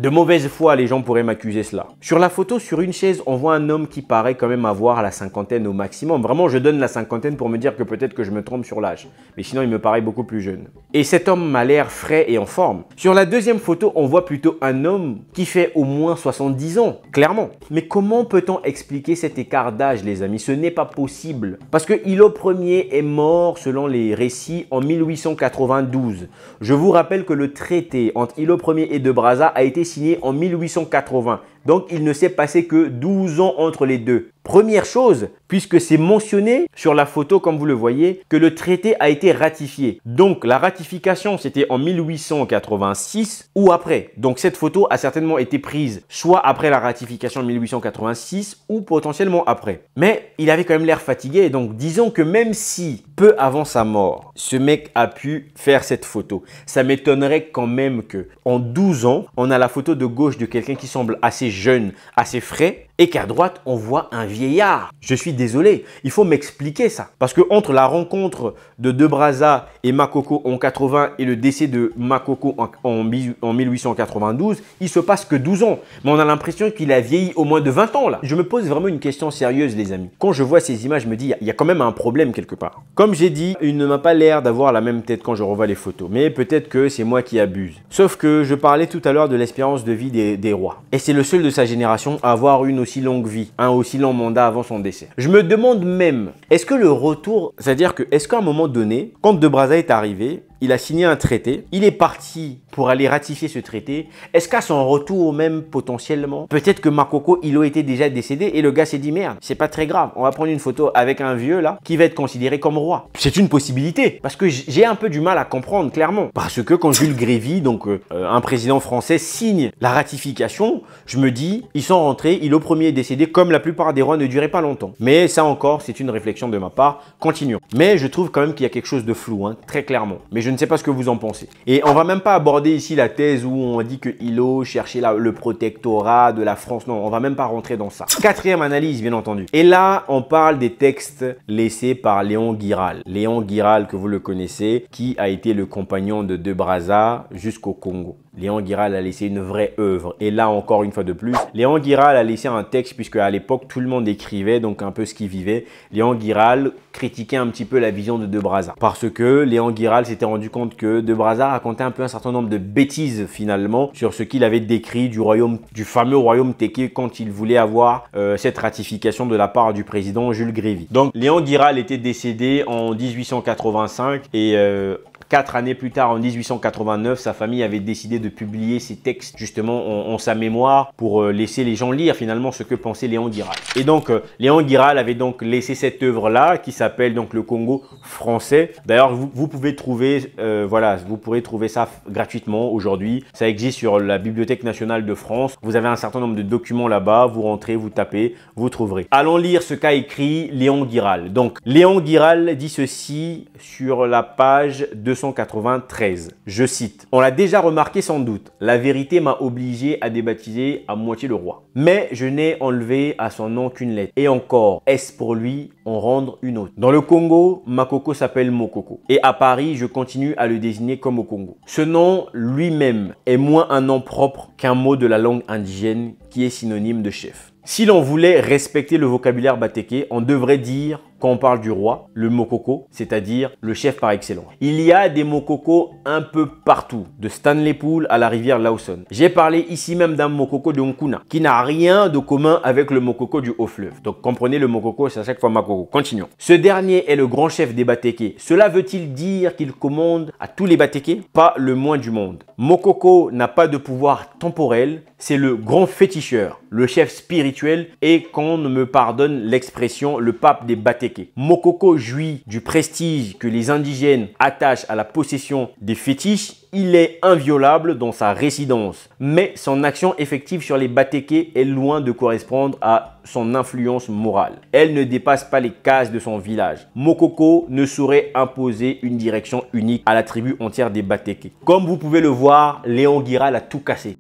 mauvaise foi, les gens pourraient m'accuser cela. Sur la photo, sur une chaise, on voit un homme qui paraît quand même avoir la cinquantaine au maximum. Vraiment, je donne la cinquantaine pour me dire que peut-être que je me trompe sur l'âge. Mais sinon, il me paraît beaucoup plus jeune. Et cet homme m'a l'air frais et en forme. Sur la deuxième photo, on voit plutôt un homme qui fait au moins 70 ans, clairement. Mais comment peut-on expliquer cet écart d'âge, les amis? Ce n'est pas possible. Parce que Ilo Ier est mort, selon les récits, en 1892. Je vous rappelle que le traité entre Ilo Ier et de Brazza a été signé en 1880. Donc, il ne s'est passé que 12 ans entre les deux. Première chose, puisque c'est mentionné sur la photo, comme vous le voyez, que le traité a été ratifié. Donc, la ratification, c'était en 1886 ou après. Donc, cette photo a certainement été prise soit après la ratification en 1886 ou potentiellement après. Mais il avait quand même l'air fatigué. Donc, disons que même si peu avant sa mort, ce mec a pu faire cette photo. Ça m'étonnerait quand même que en 12 ans, on a la photo de gauche de quelqu'un qui semble assez jeune, assez frais, et qu'à droite, on voit un vieillard. Je suis désolé, il faut m'expliquer ça. Parce que entre la rencontre de De Brazza et Makoko en 80 et le décès de Makoko en 1892, il se passe que 12 ans. Mais on a l'impression qu'il a vieilli au moins de 20 ans là. Je me pose vraiment une question sérieuse les amis. Quand je vois ces images, je me dis, il y a quand même un problème quelque part. Comme j'ai dit, il ne m'a pas l'air d'avoir la même tête quand je revois les photos. Mais peut-être que c'est moi qui abuse. Sauf que je parlais tout à l'heure de l'espérance de vie des rois. Et c'est le seul de sa génération à avoir une aussi longue vie, un aussi long mandat avant son décès. Je me demande même, est-ce que le retour, c'est-à-dire que est-ce qu'à un moment donné, quand De Brazza est arrivé, il a signé un traité, il est parti pour aller ratifier ce traité. Est-ce qu'à son retour même potentiellement, peut-être que Makoko, il a été déjà décédé et le gars s'est dit merde, c'est pas très grave, on va prendre une photo avec un vieux là qui va être considéré comme roi. C'est une possibilité parce que j'ai un peu du mal à comprendre clairement. Parce que quand Jules Grévy, donc un président français, signe la ratification, je me dis, ils sont rentrés, il est au premier décédé comme la plupart des rois ne duraient pas longtemps. Mais ça encore, c'est une réflexion de ma part. Continuons. Mais je trouve quand même qu'il y a quelque chose de flou, hein, très clairement. Mais je ne sais pas ce que vous en pensez. Et on va même pas aborder ici la thèse où on dit que Hilo cherchait le protectorat de la France. Non, on va même pas rentrer dans ça. Quatrième analyse, bien entendu. Et là, on parle des textes laissés par Léon Guiral. Léon Guiral, que vous le connaissez, qui a été le compagnon de De Brazza jusqu'au Congo. Léon Guiral a laissé une vraie œuvre. Et là, encore une fois de plus, Léon Guiral a laissé un texte puisque à l'époque, tout le monde écrivait, donc un peu ce qu'il vivait. Léon Guiral critiquait un petit peu la vision de Brazza. Parce que Léon Guiral s'était rendu compte que De Brazza racontait un peu un certain nombre de bêtises finalement sur ce qu'il avait décrit du fameux royaume Téké quand il voulait avoir cette ratification de la part du président Jules Grévy. Donc Léon Guiral était décédé en 1885 et 4 années plus tard, en 1889, sa famille avait décidé de publier ces textes justement en sa mémoire pour laisser les gens lire finalement ce que pensait Léon Guiral. Et donc, Léon Guiral avait donc laissé cette œuvre-là qui s'appelle donc Le Congo français. D'ailleurs, vous pouvez trouver, voilà, vous pourrez trouver ça gratuitement aujourd'hui. Ça existe sur la Bibliothèque nationale de France. Vous avez un certain nombre de documents là-bas. Vous rentrez, vous tapez, vous trouverez. Allons lire ce qu'a écrit Léon Guiral. Donc, Léon Guiral dit ceci sur la page 293. Je cite. On l'a déjà remarqué sans doute. La vérité m'a obligé à débaptiser à moitié le roi. Mais je n'ai enlevé à son nom qu'une lettre. Et encore, est-ce pour lui en rendre une autre? Dans le Congo, Makoko s'appelle Mokoko. Et à Paris, je continue à le désigner comme au Congo. Ce nom lui-même est moins un nom propre qu'un mot de la langue indigène qui est synonyme de chef. Si l'on voulait respecter le vocabulaire batéké, on devrait dire, quand on parle du roi, le Mokoko, c'est-à-dire le chef par excellence. Il y a des Mokoko un peu partout, de Stanley Pool à la rivière Lawson. J'ai parlé ici même d'un Mokoko de Nkuna, qui n'a rien de commun avec le Mokoko du Haut-Fleuve. Donc comprenez, le Mokoko, c'est à chaque fois Makoko. Continuons. Ce dernier est le grand chef des batékés. Cela veut-il dire qu'il commande à tous les batékés? Pas le moins du monde. Mokoko n'a pas de pouvoir temporel, c'est le grand féticheur, le chef spirituel et qu'on me pardonne l'expression, le pape des batékés. Mokoko jouit du prestige que les indigènes attachent à la possession des fétiches. Il est inviolable dans sa résidence, mais son action effective sur les batékés est loin de correspondre à son influence morale. Elle ne dépasse pas les cases de son village. Mokoko ne saurait imposer une direction unique à la tribu entière des batékés. Comme vous pouvez le voir, Léon Guiral a tout cassé.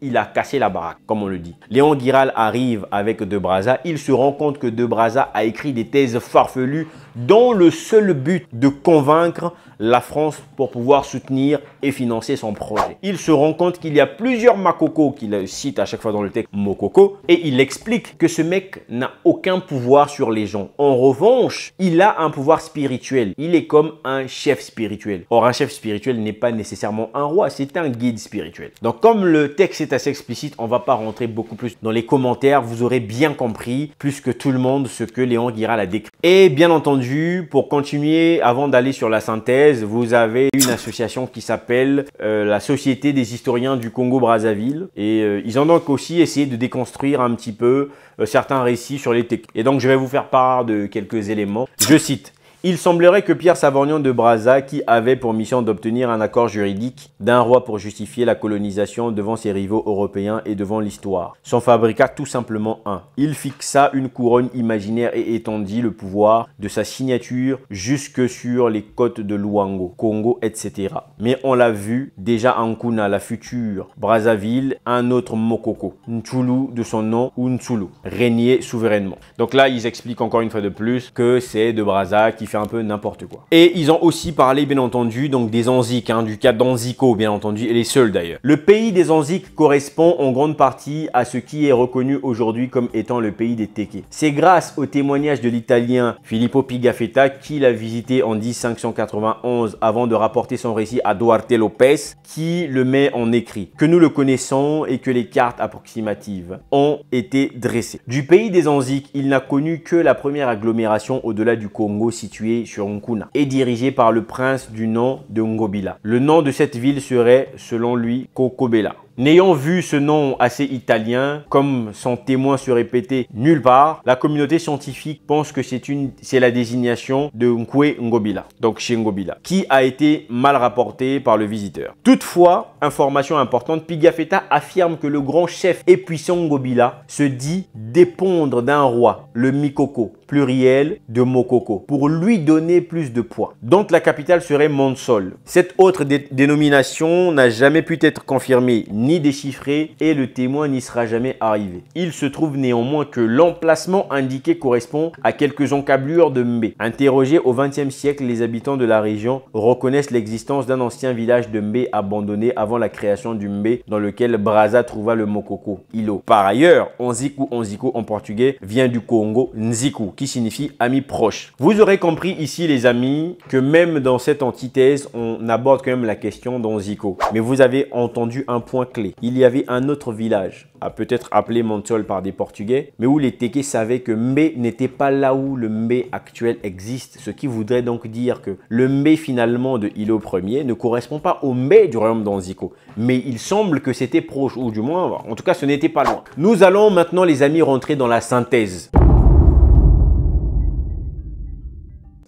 Il a cassé la baraque, comme on le dit. Léon Guiral arrive avec De Brazza. Il se rend compte que De Brazza a écrit des thèses farfelues dont le seul but de convaincre la France pour pouvoir soutenir et financer son projet. Il se rend compte qu'il y a plusieurs Makoko qu'il cite à chaque fois dans le texte Mokoko et il explique que ce mec n'a aucun pouvoir sur les gens. En revanche, il a un pouvoir spirituel. Il est comme un chef spirituel. Or, un chef spirituel n'est pas nécessairement un roi, c'est un guide spirituel. Donc, comme le texte est assez explicite, on ne va pas rentrer beaucoup plus dans les commentaires. Vous aurez bien compris, plus que tout le monde, ce que Léon Guiral a décrit. Et bien entendu, pour continuer, avant d'aller sur la synthèse, vous avez une association qui s'appelle la Société des historiens du Congo-Brazzaville et ils ont donc aussi essayé de déconstruire un petit peu certains récits sur les techniques. Et donc je vais vous faire part de quelques éléments. Je cite. Il semblerait que Pierre Savorgnan de Brazza, qui avait pour mission d'obtenir un accord juridique d'un roi pour justifier la colonisation devant ses rivaux européens et devant l'histoire, s'en fabriqua tout simplement un. Il fixa une couronne imaginaire et étendit le pouvoir de sa signature jusque sur les côtes de Luango, Congo, etc. Mais on l'a vu déjà en Nkuna, la future Brazzaville, un autre Mokoko, Ntshulu de son nom, ou Ntsulu, régner souverainement. Donc là, ils expliquent encore une fois de plus que c'est de Brazza qui fait un peu n'importe quoi. Et ils ont aussi parlé, bien entendu, donc des Anziques, du cas d'Anziko, bien entendu, et les seuls d'ailleurs. Le pays des Anziques correspond en grande partie à ce qui est reconnu aujourd'hui comme étant le pays des Teke. C'est grâce au témoignage de l'italien Filippo Pigafetta qui l'a visité en 1591 avant de rapporter son récit à Duarte Lopez qui le met en écrit, que nous le connaissons et que les cartes approximatives ont été dressées. Du pays des Anziques, il n'a connu que la première agglomération au-delà du Congo située sur Nkuna et dirigée par le prince du nom de Ngobila. Le nom de cette ville serait, selon lui, Kokobela. N'ayant vu ce nom assez italien, comme son témoin se répétait nulle part, la communauté scientifique pense que c'est la désignation de Nkwe Ngobila, donc chez Ngobila, qui a été mal rapportée par le visiteur. Toutefois, information importante, Pigafetta affirme que le grand chef et puissant Ngobila se dit dépendre d'un roi, le Mikoko, pluriel de Mokoko, pour lui donner plus de poids. Donc la capitale serait Monsol. Cette autre dénomination n'a jamais pu être confirmée ni déchiffré et le témoin n'y sera jamais arrivé. Il se trouve néanmoins que l'emplacement indiqué correspond à quelques encablures de Mbé. Interrogés au XXe siècle, les habitants de la région reconnaissent l'existence d'un ancien village de Mbé abandonné avant la création du Mbé dans lequel Brazza trouva le Mokoko, Ilo. Par ailleurs, Onziku en portugais vient du Congo Nziku qui signifie ami proche. Vous aurez compris ici les amis que même dans cette antithèse on aborde quand même la question d'Onziko. Mais vous avez entendu un point clé. Il y avait un autre village, peut-être appelé Monsol par des Portugais, mais où les Teke savaient que Mbé n'était pas là où le Mbé actuel existe, ce qui voudrait donc dire que le Mbé finalement de Ilo Ier ne correspond pas au Mbé du royaume d'Onziko, mais il semble que c'était proche, ou du moins, en tout cas ce n'était pas loin. Nous allons maintenant les amis rentrer dans la synthèse.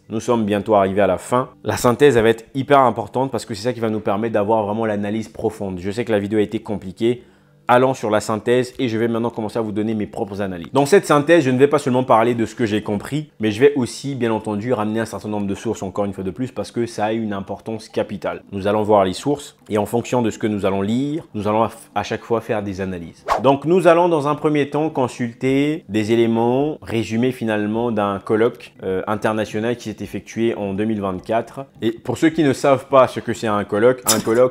Nous sommes bientôt arrivés à la fin. La synthèse va être hyper importante parce que c'est ça qui va nous permettre d'avoir vraiment l'analyse profonde. Je sais que la vidéo a été compliquée. Allons sur la synthèse et je vais maintenant commencer à vous donner mes propres analyses. Dans cette synthèse, je ne vais pas seulement parler de ce que j'ai compris, mais je vais aussi, bien entendu, ramener un certain nombre de sources encore une fois de plus parce que ça a une importance capitale. Nous allons voir les sources et en fonction de ce que nous allons lire, nous allons à chaque fois faire des analyses. Donc, nous allons dans un premier temps consulter des éléments résumés finalement d'un colloque international qui s'est effectué en 2024. Et pour ceux qui ne savent pas ce que c'est un colloque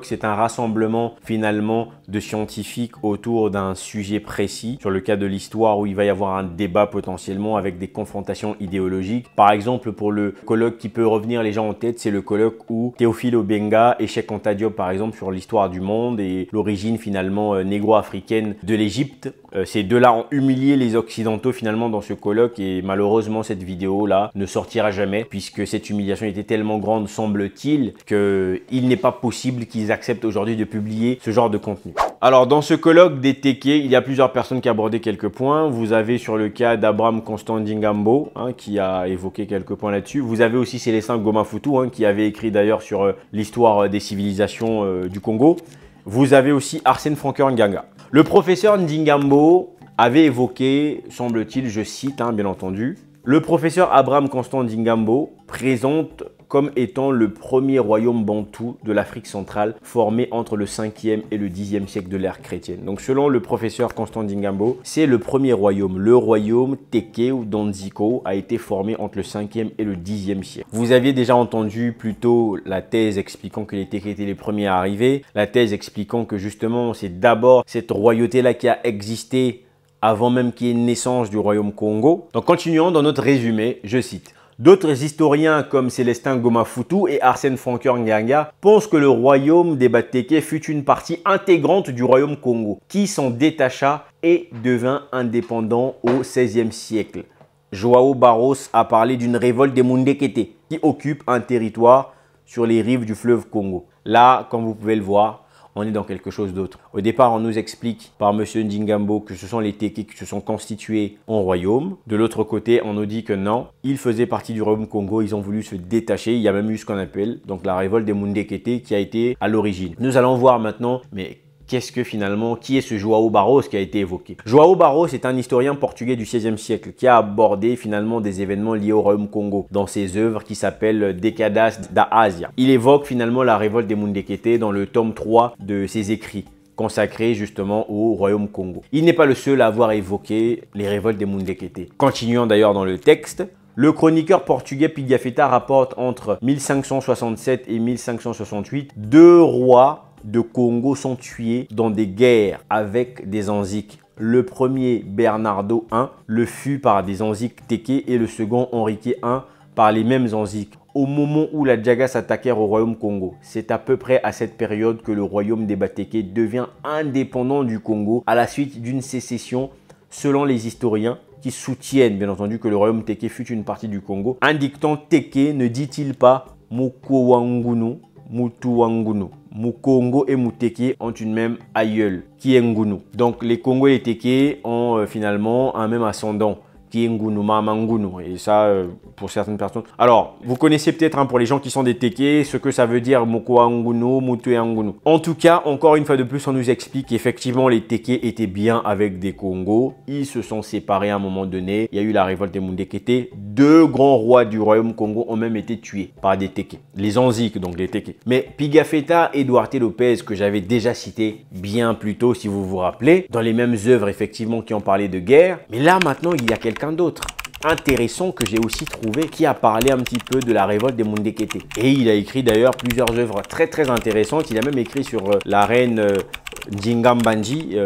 c'est un rassemblement finalement de scientifiques autour d'un sujet précis, sur le cas de l'histoire où il va y avoir un débat potentiellement avec des confrontations idéologiques. Par exemple, pour le colloque qui peut revenir les gens en tête, c'est le colloque où Théophile Obenga et Cheikh Anta Diop, par exemple, sur l'histoire du monde et l'origine finalement négro-africaine de l'Égypte. Ces deux-là ont humilié les Occidentaux finalement dans ce colloque et malheureusement cette vidéo-là ne sortira jamais puisque cette humiliation était tellement grande, semble-t-il, qu'il n'est pas possible qu'ils acceptent aujourd'hui de publier ce genre de contenu. Alors dans ce colloque des Teke, il y a plusieurs personnes qui abordaient quelques points. Vous avez sur le cas d'Abraham Constant Ndingambo qui a évoqué quelques points là-dessus. Vous avez aussi Célestin Gomafutu qui avait écrit d'ailleurs sur l'histoire des civilisations du Congo. Vous avez aussi Arsène Francoeur Nganga. Le professeur Ndingambo avait évoqué, semble-t-il, je cite bien entendu, le professeur Abraham Constant Ndingambo présente comme étant le premier royaume bantou de l'Afrique centrale formé entre le 5e et le 10e siècle de l'ère chrétienne. Donc selon le professeur Constant Ndingambo, c'est le premier royaume. Le royaume Teke ou d'Onziko a été formé entre le 5e et le 10e siècle. Vous aviez déjà entendu plutôt la thèse expliquant que les Teke étaient les premiers à arriver, la thèse expliquant que justement c'est d'abord cette royauté-là qui a existé avant même qu'il y ait une naissance du royaume Congo. Donc continuons dans notre résumé, je cite. D'autres historiens comme Célestin Gomafutu et Arsène Francoeur Nganga pensent que le royaume des Bateke fut une partie intégrante du royaume Congo, qui s'en détacha et devint indépendant au XVIe siècle. Joao Barros a parlé d'une révolte des Mundekete qui occupe un territoire sur les rives du fleuve Congo. Là, comme vous pouvez le voir, on est dans quelque chose d'autre. Au départ, on nous explique par M. Ndingambo que ce sont les Téké qui se sont constitués en royaume. De l'autre côté, on nous dit que non, ils faisaient partie du royaume Congo, ils ont voulu se détacher. Il y a même eu ce qu'on appelle donc la révolte des Mundekete qui a été à l'origine. Nous allons voir maintenant, mais qu'est-ce que finalement, qui est ce João Barros qui a été évoqué? João Barros est un historien portugais du XVIe siècle qui a abordé finalement des événements liés au royaume Congo dans ses œuvres qui s'appellent Décadas da Ásia. Il évoque finalement la révolte des Mundekete dans le tome 3 de ses écrits consacré justement au royaume Congo. Il n'est pas le seul à avoir évoqué les révoltes des Mundekete. Continuons d'ailleurs dans le texte. Le chroniqueur portugais Pigafetta rapporte entre 1567 et 1568, 2 rois de Congo sont tués dans des guerres avec des Anziques. Le premier, Bernardo I, le fut par des Anziques Téké et le second, Henrique I, par les mêmes Anziques. Au moment où la Djaga s'attaquèrent au royaume Congo, c'est à peu près à cette période que le royaume des Batéké devient indépendant du Congo à la suite d'une sécession selon les historiens qui soutiennent bien entendu que le royaume Téké fut une partie du Congo. Un dicton Téké ne dit-il pas Mukowangunu, Mutuwangunu. Mukongo et Muteke ont une même aïeule, qui est Ngunu. Donc les Congo et les Téké ont finalement un même ascendant, qui est Ngunu, Mamangunu. Et ça, pour certaines personnes. Alors, vous connaissez peut-être pour les gens qui sont des Téké, ce que ça veut dire Mukoangunu, Mutuangunu. En tout cas, encore une fois de plus, on nous explique qu'effectivement les Téké étaient bien avec des Congos. Ils se sont séparés à un moment donné. Il y a eu la révolte des Mundekete. 2 grands rois du royaume Congo ont même été tués par des Téké. Les Anziques, donc les Téké. Mais Pigafetta et Duarte Lopez, que j'avais déjà cité bien plus tôt, si vous vous rappelez, dans les mêmes œuvres, effectivement, qui ont parlé de guerre. Mais là, maintenant, il y a quelqu'un d'autre intéressant que j'ai aussi trouvé qui a parlé un petit peu de la révolte des Mundekete. Et il a écrit d'ailleurs plusieurs œuvres très intéressantes. Il a même écrit sur la reine Ndingambanji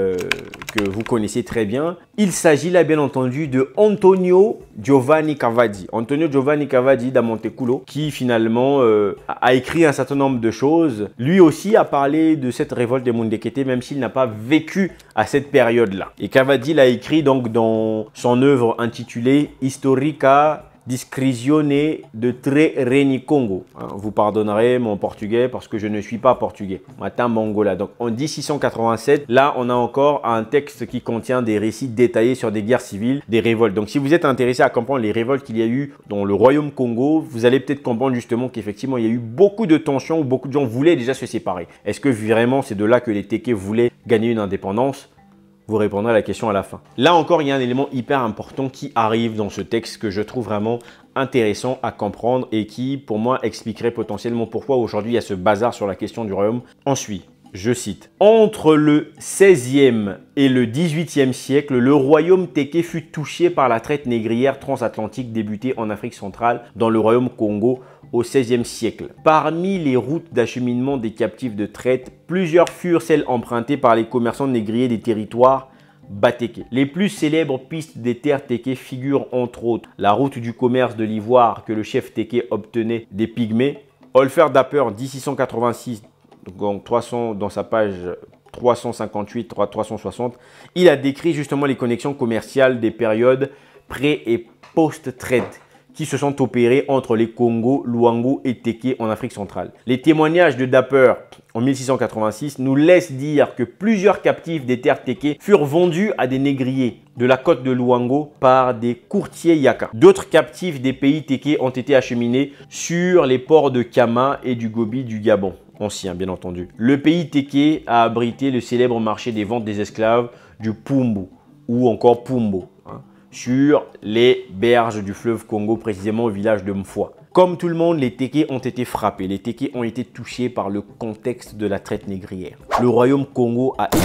que vous connaissez très bien. Il s'agit là bien entendu de Antonio Giovanni Cavadi. Antonio Giovanni Cavadi da Monteculo qui finalement a écrit un certain nombre de choses. Lui aussi a parlé de cette révolte des Mundekete même s'il n'a pas vécu à cette période-là. Et Cavadi l'a écrit donc dans son œuvre intitulée Historica Discrizione de Tre Reni Congo. Vous pardonnerez mon portugais parce que je ne suis pas portugais. Matin Mongola. Donc en 1687, là on a encore un texte qui contient des récits détaillés sur des guerres civiles, des révoltes. Donc si vous êtes intéressé à comprendre les révoltes qu'il y a eu dans le royaume Congo, vous allez peut-être comprendre justement qu'effectivement il y a eu beaucoup de tensions où beaucoup de gens voulaient déjà se séparer. Est-ce que vraiment c'est de là que les Téké voulaient gagner une indépendance? Vous répondrez à la question à la fin. Là encore, il y a un élément hyper important qui arrive dans ce texte que je trouve vraiment intéressant à comprendre et qui, pour moi, expliquerait potentiellement pourquoi aujourd'hui il y a ce bazar sur la question du royaume. Ensuite, je cite, « Entre le 16e et le 18e siècle, le royaume Téké fut touché par la traite négrière transatlantique débutée en Afrique centrale dans le royaume Congo au XVIe siècle. Parmi les routes d'acheminement des captifs de traite, plusieurs furent celles empruntées par les commerçants négriers des territoires Batéké. Les plus célèbres pistes des terres Téké figurent entre autres la route du commerce de l'ivoire que le chef Téké obtenait des Pygmées. Holfer Dapper 1686, donc 300 dans sa page 358-360, il a décrit justement les connexions commerciales des périodes pré- et post-traite qui se sont opérés entre les Congo, Luango et Téké en Afrique centrale. Les témoignages de Dapper en 1686 nous laissent dire que plusieurs captifs des terres Téké furent vendus à des négriers de la côte de Luango par des courtiers Yaka. D'autres captifs des pays Téké ont été acheminés sur les ports de Kama et du Gobi du Gabon, ancien bien entendu. Le pays Téké a abrité le célèbre marché des ventes des esclaves du Pumbu ou encore Pumbo, sur les berges du fleuve Congo, précisément au village de Mfwa. Comme tout le monde, les Téké ont été frappés. Les Téké ont été touchés par le contexte de la traite négrière. Le royaume Congo a été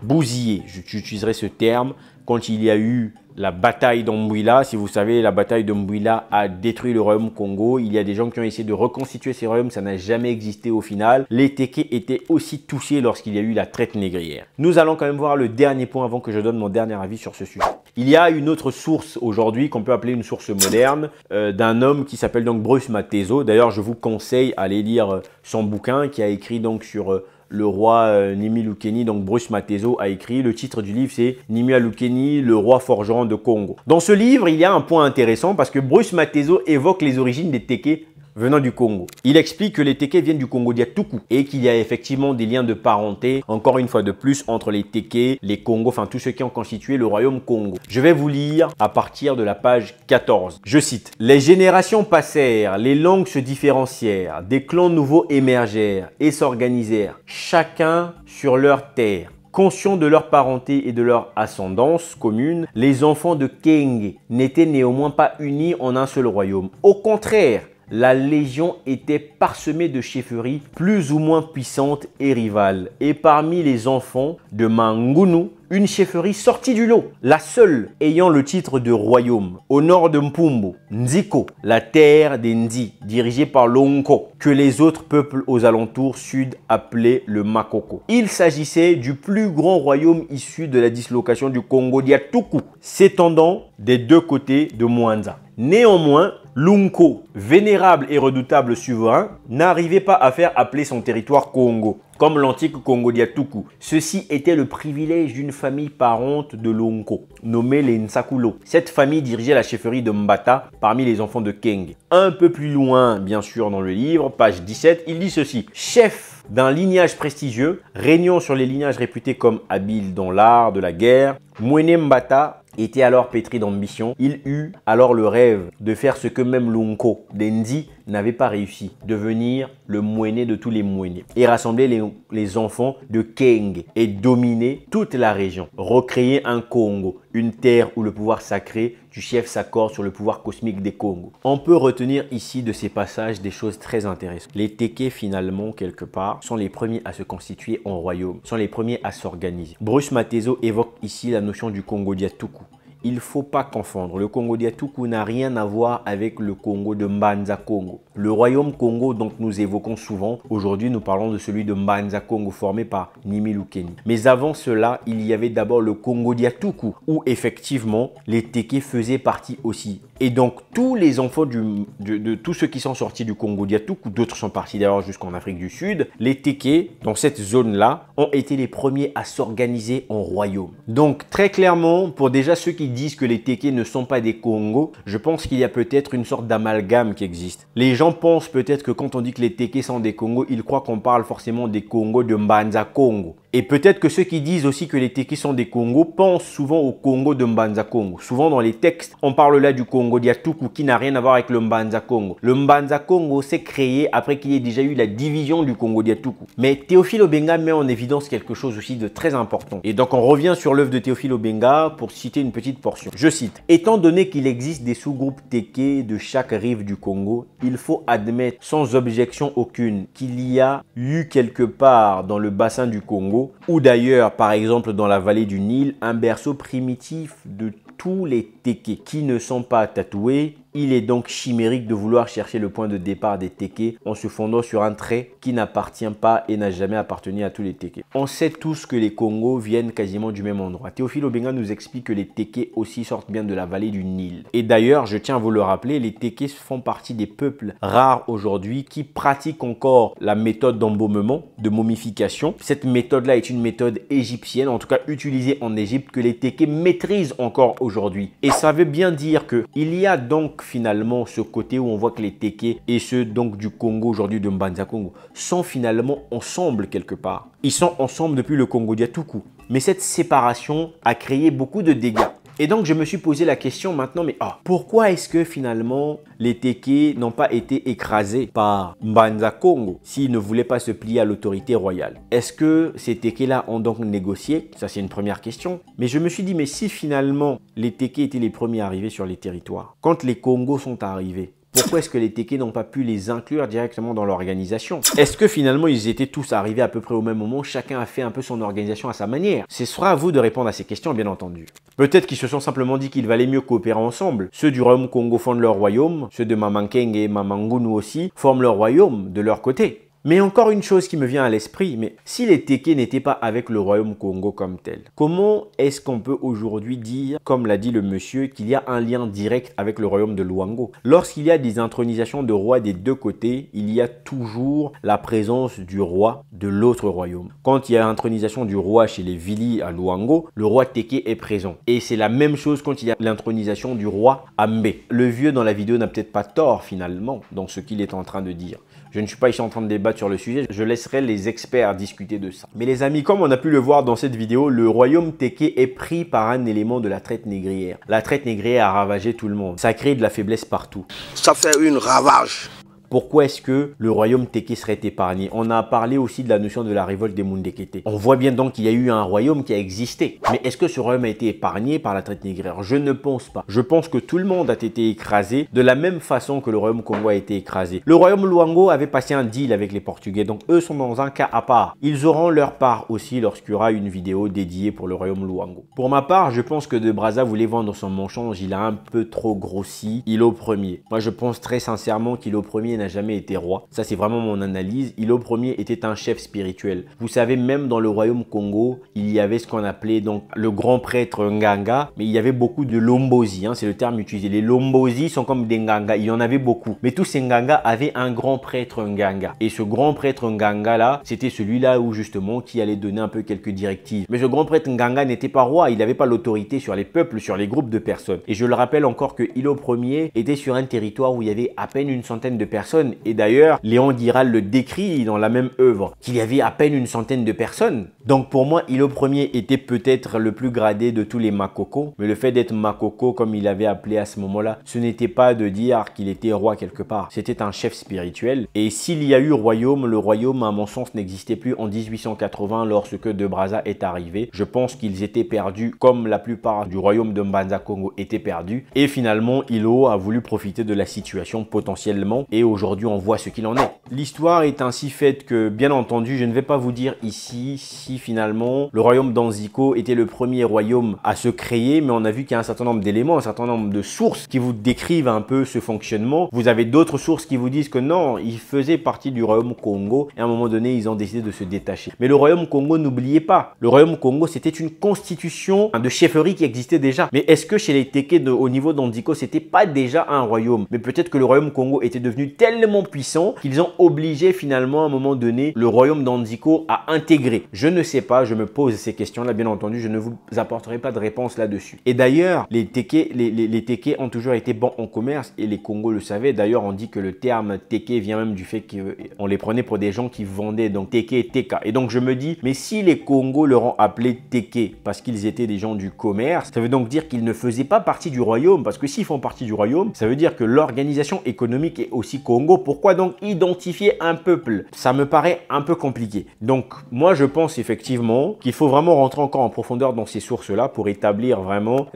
bousillé, j'utiliserai ce terme, quand il y a eu la bataille d'Ombwila. Si vous savez, la bataille d'Ombwila a détruit le royaume Congo. Il y a des gens qui ont essayé de reconstituer ces royaumes, ça n'a jamais existé au final. Les Téké étaient aussi touchés lorsqu'il y a eu la traite négrière. Nous allons quand même voir le dernier point avant que je donne mon dernier avis sur ce sujet. Il y a une autre source aujourd'hui qu'on peut appeler une source moderne d'un homme qui s'appelle donc Bruce Mateso. D'ailleurs, je vous conseille d'aller lire son bouquin qui a écrit donc sur le roi Nimi Lukeni. Donc Bruce Mateso a écrit, le titre du livre c'est Nimi Lukeni, le roi forgeron de Congo. Dans ce livre, il y a un point intéressant parce que Bruce Mateso évoque les origines des Téké venant du Congo. Il explique que les Téké viennent du Congo Diatoukou et qu'il y a effectivement des liens de parenté, encore une fois de plus, entre les Téké, les Congos, enfin tous ceux qui ont constitué le royaume Congo. Je vais vous lire à partir de la page 14. Je cite: « Les générations passèrent, les langues se différencièrent, des clans nouveaux émergèrent et s'organisèrent, chacun sur leur terre. Conscients de leur parenté et de leur ascendance commune, les enfants de Kenge n'étaient néanmoins pas unis en un seul royaume. Au contraire, la légion était parsemée de chefferies plus ou moins puissantes et rivales. Et parmi les enfants de Mangunu, une chefferie sortie du lot, la seule ayant le titre de royaume, au nord de Mpumbu, Nziko, la terre des Ndi, dirigée par Lonko, que les autres peuples aux alentours sud appelaient le Makoko. Il s'agissait du plus grand royaume issu de la dislocation du Congo Diatoukou, s'étendant des deux côtés de Mwanza. Néanmoins, Lunko, vénérable et redoutable souverain, n'arrivait pas à faire appeler son territoire Congo, comme l'antique Congo Diatoukou. Ceci était le privilège d'une famille parente de Lunko, nommée les Nsakulo. Cette famille dirigeait la chefferie de Mbata parmi les enfants de Kenge. Un peu plus loin, bien sûr, dans le livre, page 17, il dit ceci: « Chef d'un lignage prestigieux, régnant sur les lignages réputés comme habiles dans l'art de la guerre, Mwene Mbata était alors pétri d'ambition. Il eut alors le rêve de faire ce que même Lunko Dendi n'avait pas réussi, devenir le Mwene de tous les Mwene et rassembler les enfants de Kenge et dominer toute la région, recréer un Congo, une terre où le pouvoir sacré du chef s'accorde sur le pouvoir cosmique des Congos. » On peut retenir ici de ces passages des choses très intéressantes. Les Téké, finalement, quelque part, sont les premiers à se constituer en royaume, sont les premiers à s'organiser. Bruce Mateso évoque ici la notion du Congo Diatoukou. Il ne faut pas confondre. Le Congo Diatoukou n'a rien à voir avec le Congo de Mbanza Congo. Le royaume Congo dont nous évoquons souvent, aujourd'hui nous parlons de celui de Mbanza Congo formé par Nimilukeni. Mais avant cela, il y avait d'abord le Congo Diatoukou où effectivement les Téké faisaient partie aussi. Et donc tous les enfants de tous ceux qui sont sortis du Congo Diatoukou, d'autres sont partis d'ailleurs jusqu'en Afrique du Sud, les Téké dans cette zone-là ont été les premiers à s'organiser en royaume. Donc très clairement, pour déjà ceux qui disent que les Téké ne sont pas des Congos, je pense qu'il y a peut-être une sorte d'amalgame qui existe. Les gens pensent peut-être que quand on dit que les Téké sont des Congos, ils croient qu'on parle forcément des Congos de Mbanza Congo. Et peut-être que ceux qui disent aussi que les Téké sont des Congos pensent souvent au Congo de Mbanza Congo. Souvent dans les textes, on parle là du Congo Diatoukou qui n'a rien à voir avec le Mbanza Congo. Le Mbanza Congo s'est créé après qu'il y ait déjà eu la division du Congo Diatoukou. Mais Théophile Obenga met en évidence quelque chose aussi de très important. Et donc on revient sur l'œuvre de Théophile Obenga pour citer une petite portion. Je cite: « Étant donné qu'il existe des sous-groupes Téké de chaque rive du Congo, il faut admettre sans objection aucune qu'il y a eu quelque part dans le bassin du Congo ou d'ailleurs, par exemple, dans la vallée du Nil, un berceau primitif de tous les Téké qui ne sont pas tatoués. Il est donc chimérique de vouloir chercher le point de départ des Téké en se fondant sur un trait qui n'appartient pas et n'a jamais appartenu à tous les Téké. On sait tous que les Congos viennent quasiment du même endroit. Théophile Obenga nous explique que les Téké aussi sortent bien de la vallée du Nil. Et d'ailleurs, je tiens à vous le rappeler, les Téké font partie des peuples rares aujourd'hui qui pratiquent encore la méthode d'embaumement, de momification. Cette méthode-là est une méthode égyptienne, en tout cas utilisée en Égypte, que les Téké maîtrisent encore aujourd'hui. Et ça veut bien dire qu'il y a donc finalement ce côté où on voit que les Téké et ceux donc du Congo aujourd'hui de Mbanza Congo sont finalement ensemble quelque part. Ils sont ensemble depuis le Congo Diatoukou. Mais cette séparation a créé beaucoup de dégâts. Et donc je me suis posé la question maintenant, mais pourquoi est-ce que finalement les Téké n'ont pas été écrasés par Mbanza Congo s'ils ne voulaient pas se plier à l'autorité royale? Est-ce que ces Téké-là ont donc négocié? Ça c'est une première question. Mais je me suis dit, mais si finalement les Téké étaient les premiers arrivés sur les territoires, quand les Congos sont arrivés, pourquoi est-ce que les Téké n'ont pas pu les inclure directement dans l'organisation? Est-ce que finalement ils étaient tous arrivés à peu près au même moment? Chacun a fait un peu son organisation à sa manière. Ce sera à vous de répondre à ces questions, bien entendu. Peut-être qu'ils se sont simplement dit qu'il valait mieux coopérer ensemble. Ceux du royaume Congo fondent leur royaume, ceux de Mamankeng et Mamangunu aussi forment leur royaume de leur côté. Mais encore une chose qui me vient à l'esprit, mais si les Téké n'étaient pas avec le royaume Congo comme tel, comment est-ce qu'on peut aujourd'hui dire, comme l'a dit le monsieur, qu'il y a un lien direct avec le royaume de Luango? Lorsqu'il y a des intronisations de rois des deux côtés, il y a toujours la présence du roi de l'autre royaume. Quand il y a l'intronisation du roi chez les Vili à Luango, le roi Téké est présent. Et c'est la même chose quand il y a l'intronisation du roi à Mbé. Le vieux dans la vidéo n'a peut-être pas tort finalement dans ce qu'il est en train de dire. Je ne suis pas ici en train de débattre sur le sujet, je laisserai les experts discuter de ça. Mais les amis, comme on a pu le voir dans cette vidéo, le royaume Téké est pris par un élément de la traite négrière. La traite négrière a ravagé tout le monde. Ça crée de la faiblesse partout. Ça fait une ravage. Pourquoi est-ce que le royaume Téké serait épargné? On a parlé aussi de la notion de la révolte des Mundekete. On voit bien donc qu'il y a eu un royaume qui a existé. Mais est-ce que ce royaume a été épargné par la traite négrière? Je ne pense pas. Je pense que tout le monde a été écrasé de la même façon que le royaume Congo a été écrasé. Le royaume Luango avait passé un deal avec les Portugais, donc eux sont dans un cas à part. Ils auront leur part aussi lorsqu'il y aura une vidéo dédiée pour le royaume Luango. Pour ma part, je pense que De Brazza voulait vendre son mensonge. Il a un peu trop grossi. Ilo Ier. Moi, je pense très sincèrement qu'Ilo Ier n'a jamais été roi. Ça, c'est vraiment mon analyse. Ilo Ier était un chef spirituel. Vous savez, même dans le royaume Congo, il y avait ce qu'on appelait donc le grand prêtre Nganga, mais il y avait beaucoup de Lombozi, hein, c'est le terme utilisé. Les Lombozi sont comme des Nganga, il y en avait beaucoup. Mais tous ces Nganga avaient un grand prêtre Nganga. Et ce grand prêtre Nganga là, c'était celui-là où justement qui allait donner un peu quelques directives. Mais ce grand prêtre Nganga n'était pas roi, il n'avait pas l'autorité sur les peuples, sur les groupes de personnes. Et je le rappelle encore que Ilo Ier était sur un territoire où il y avait à peine une centaine de personnes. Et d'ailleurs, Léon Giral le décrit dans la même œuvre, qu'il y avait à peine une centaine de personnes. Donc pour moi, Ilo Ier était peut-être le plus gradé de tous les Makoko. Mais le fait d'être Makoko, comme il avait appelé à ce moment-là, ce n'était pas de dire qu'il était roi quelque part. C'était un chef spirituel. Et s'il y a eu royaume, le royaume, à mon sens, n'existait plus en 1880 lorsque De Brazza est arrivé. Je pense qu'ils étaient perdus, comme la plupart du royaume de Mbanza Congo était perdu. Et finalement, Ilo a voulu profiter de la situation potentiellement. Et aujourd'hui, on voit ce qu'il en est. L'histoire est ainsi faite que, bien entendu, je ne vais pas vous dire ici si finalement le royaume d'Anziko était le premier royaume à se créer, mais on a vu qu'il y a un certain nombre d'éléments, un certain nombre de sources qui vous décrivent un peu ce fonctionnement. Vous avez d'autres sources qui vous disent que non, il faisait partie du royaume Congo et à un moment donné, ils ont décidé de se détacher. Mais le royaume Congo, n'oubliez pas, le royaume Congo, c'était une constitution de chefferie qui existait déjà. Mais est-ce que chez les Téké au niveau d'Anziko, c'était pas déjà un royaume? Mais peut-être que le royaume Congo était devenu tellement puissant qu'ils ont obligé finalement à un moment donné le royaume d'Anziko à intégrer. Je ne sais pas, je me pose ces questions-là, bien entendu, je ne vous apporterai pas de réponse là-dessus. Et d'ailleurs, les Téké ont toujours été bons en commerce et les Congos le savaient. D'ailleurs, on dit que le terme Téké vient même du fait qu'on les prenait pour des gens qui vendaient, donc Téké et Teka. Et donc je me dis, mais si les Congos leur ont appelé Téké parce qu'ils étaient des gens du commerce, ça veut donc dire qu'ils ne faisaient pas partie du royaume, parce que s'ils font partie du royaume, ça veut dire que l'organisation économique est aussi Congo. Pourquoi donc identifier un peuple? Ça me paraît un peu compliqué. Donc moi je pense effectivement qu'il faut vraiment rentrer encore en profondeur dans ces sources-là pour établir vraiment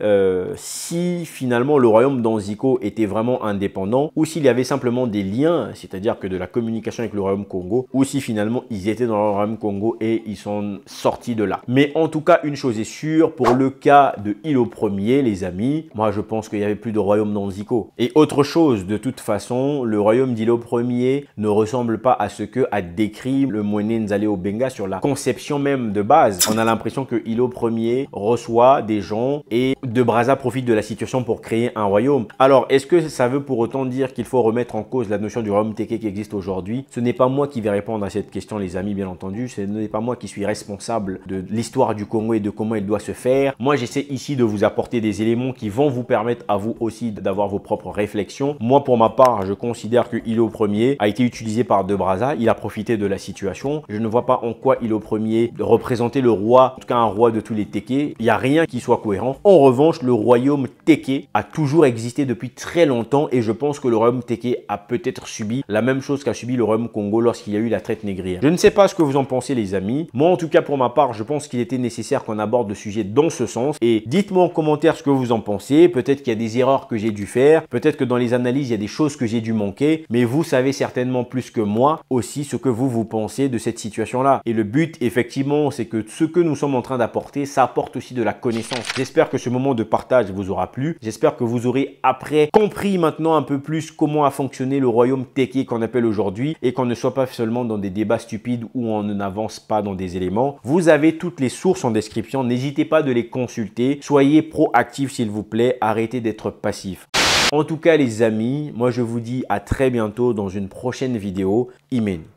si finalement le royaume d'Anziko était vraiment indépendant ou s'il y avait simplement des liens, c'est-à-dire que de la communication avec le royaume Congo, ou si finalement ils étaient dans le royaume Congo et ils sont sortis de là. Mais en tout cas, une chose est sûre, pour le cas de Ilo Ier, les amis, moi je pense qu'il n'y avait plus de royaume d'Anziko. Et autre chose, de toute façon, le royaume d'Ilo Ier ne ressemble pas à ce que a décrit le Mwene Nzale Obenga sur la conception même de base. On a l'impression que Ilo Ier reçoit des gens et De Brazza profite de la situation pour créer un royaume. Alors, est-ce que ça veut pour autant dire qu'il faut remettre en cause la notion du royaume Téké qui existe aujourd'hui? Ce n'est pas moi qui vais répondre à cette question, les amis, bien entendu. Ce n'est pas moi qui suis responsable de l'histoire du Congo et de comment elle doit se faire. Moi, j'essaie ici de vous apporter des éléments qui vont vous permettre à vous aussi d'avoir vos propres réflexions. Moi, pour ma part, je considère que Ilo Ier a été utilisé par De Brazza. Il a profité de la situation. Je ne vois pas en quoi Ilo Ier représentait le roi, en tout cas un roi de tous les Téké. Il n'y a rien qui soit cohérent. En revanche, le royaume Téké a toujours existé depuis très longtemps et je pense que le royaume Téké a peut-être subi la même chose qu'a subi le royaume Congo lorsqu'il y a eu la traite négrière. Je ne sais pas ce que vous en pensez, les amis. Moi, en tout cas, pour ma part, je pense qu'il était nécessaire qu'on aborde le sujet dans ce sens. Et dites-moi en commentaire ce que vous en pensez. Peut-être qu'il y a des erreurs que j'ai dû faire. Peut-être que dans les analyses, il y a des choses que j'ai dû manquer. apporter, mais vous savez certainement plus que moi aussi ce que vous pensez de cette situation-là. Et le but, effectivement, c'est que ce que nous sommes en train d'apporter, ça apporte aussi de la connaissance. J'espère que ce moment de partage vous aura plu. J'espère que vous aurez après compris maintenant un peu plus comment a fonctionné le royaume techie qu'on appelle aujourd'hui et qu'on ne soit pas seulement dans des débats stupides où on n'avance pas dans des éléments. Vous avez toutes les sources en description. N'hésitez pas de les consulter. Soyez proactifs s'il vous plaît. Arrêtez d'être passifs. En tout cas les amis, moi je vous dis à très bientôt dans une prochaine vidéo. Imen.